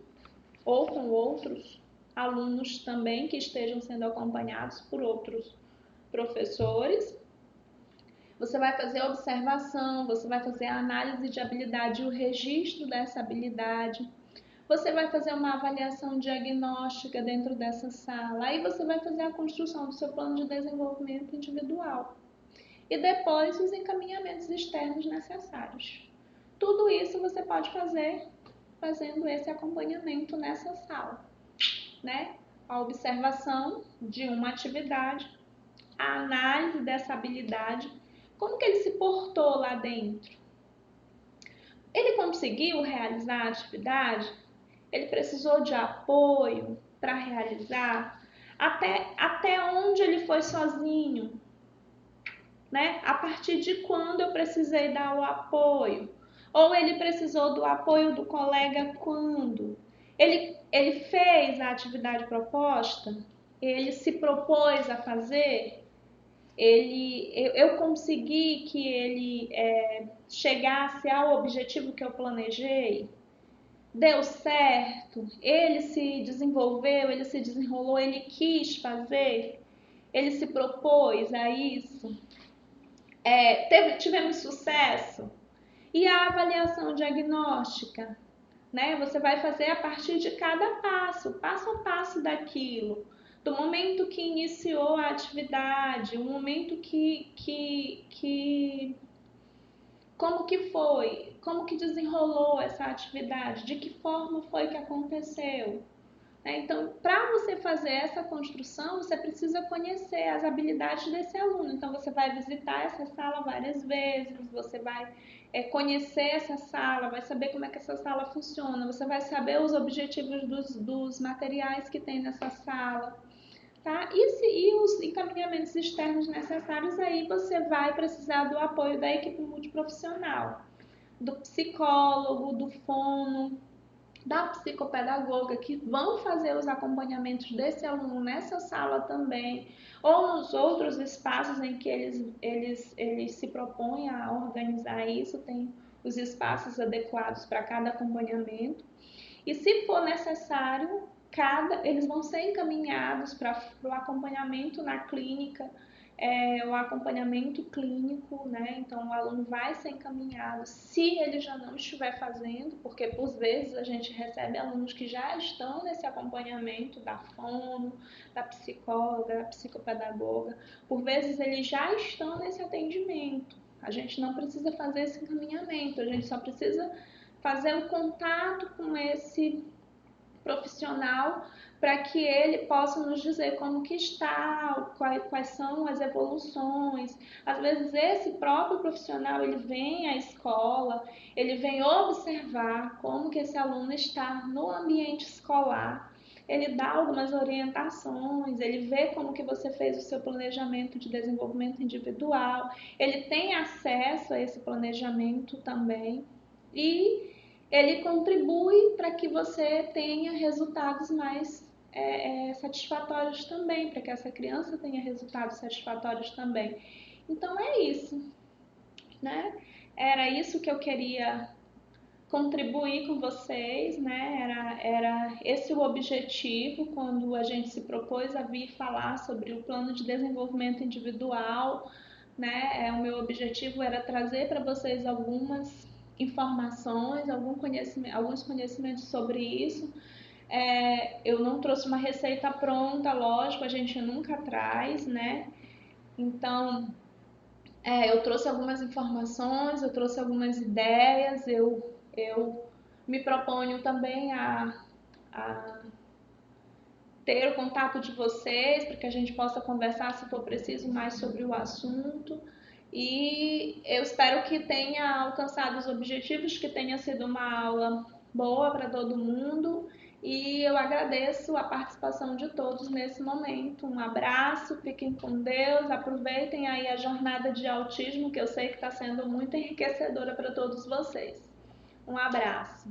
ou com outros alunos também que estejam sendo acompanhados por outros professores. Você vai fazer a observação, você vai fazer a análise de habilidade e o registro dessa habilidade. Você vai fazer uma avaliação diagnóstica dentro dessa sala. Aí você vai fazer a construção do seu plano de desenvolvimento individual. E depois os encaminhamentos externos necessários. Tudo isso você pode fazer fazendo esse acompanhamento nessa sala, né? A observação de uma atividade, a análise dessa habilidade, como que ele se portou lá dentro. Ele conseguiu realizar a atividade? Ele precisou de apoio para realizar? Até onde ele foi sozinho? Né? A partir de quando eu precisei dar o apoio? Ou ele precisou do apoio do colega quando? Ele fez a atividade proposta? Ele se propôs a fazer? Eu consegui que ele chegasse ao objetivo que eu planejei? Deu certo? Ele se desenvolveu, ele se desenrolou, ele quis fazer? Ele se propôs a isso? Tivemos sucesso? E a avaliação diagnóstica? Né? Você vai fazer a partir de cada passo a passo daquilo. Do momento que iniciou a atividade, o momento que como que foi, como que desenrolou essa atividade, de que forma foi que aconteceu. Então, para você fazer essa construção, você precisa conhecer as habilidades desse aluno. Então, você vai visitar essa sala várias vezes, você vai conhecer essa sala, vai saber como é que essa sala funciona, você vai saber os objetivos dos materiais que tem nessa sala. Tá? E os encaminhamentos externos necessários, aí você vai precisar do apoio da equipe multiprofissional, do psicólogo, do fono, da psicopedagoga, que vão fazer os acompanhamentos desse aluno nessa sala também, ou nos outros espaços em que eles se propõem a organizar isso, tem os espaços adequados para cada acompanhamento. E se for necessário, eles vão ser encaminhados para o acompanhamento na clínica, o acompanhamento clínico, né? Então o aluno vai ser encaminhado se ele já não estiver fazendo, porque por vezes a gente recebe alunos que já estão nesse acompanhamento da fono, da psicóloga, da psicopedagoga, por vezes eles já estão nesse atendimento. A gente não precisa fazer esse encaminhamento, a gente só precisa fazer o contato com esse profissional para que ele possa nos dizer como que está, quais são as evoluções. Às vezes esse próprio profissional ele vem à escola, ele vem observar como que esse aluno está no ambiente escolar. Ele dá algumas orientações, ele vê como que você fez o seu planejamento de desenvolvimento individual, ele tem acesso a esse planejamento também e ele contribui para que você tenha resultados mais satisfatórios também, para que essa criança tenha resultados satisfatórios também. Então é isso, né? Era isso que eu queria contribuir com vocês, né? Era esse o objetivo quando a gente se propôs a vir falar sobre o plano de desenvolvimento individual, né? O meu objetivo era trazer para vocês algumas informações, alguns conhecimentos sobre isso. Eu não trouxe uma receita pronta, lógico, a gente nunca traz, né? Então, eu trouxe algumas informações, eu trouxe algumas ideias, eu me proponho também a ter o contato de vocês para que a gente possa conversar, se for preciso, mais sobre o assunto. E eu espero que tenha alcançado os objetivos, que tenha sido uma aula boa para todo mundo. E eu agradeço a participação de todos nesse momento. Um abraço, fiquem com Deus, aproveitem aí a jornada de autismo, que eu sei que está sendo muito enriquecedora para todos vocês. Um abraço.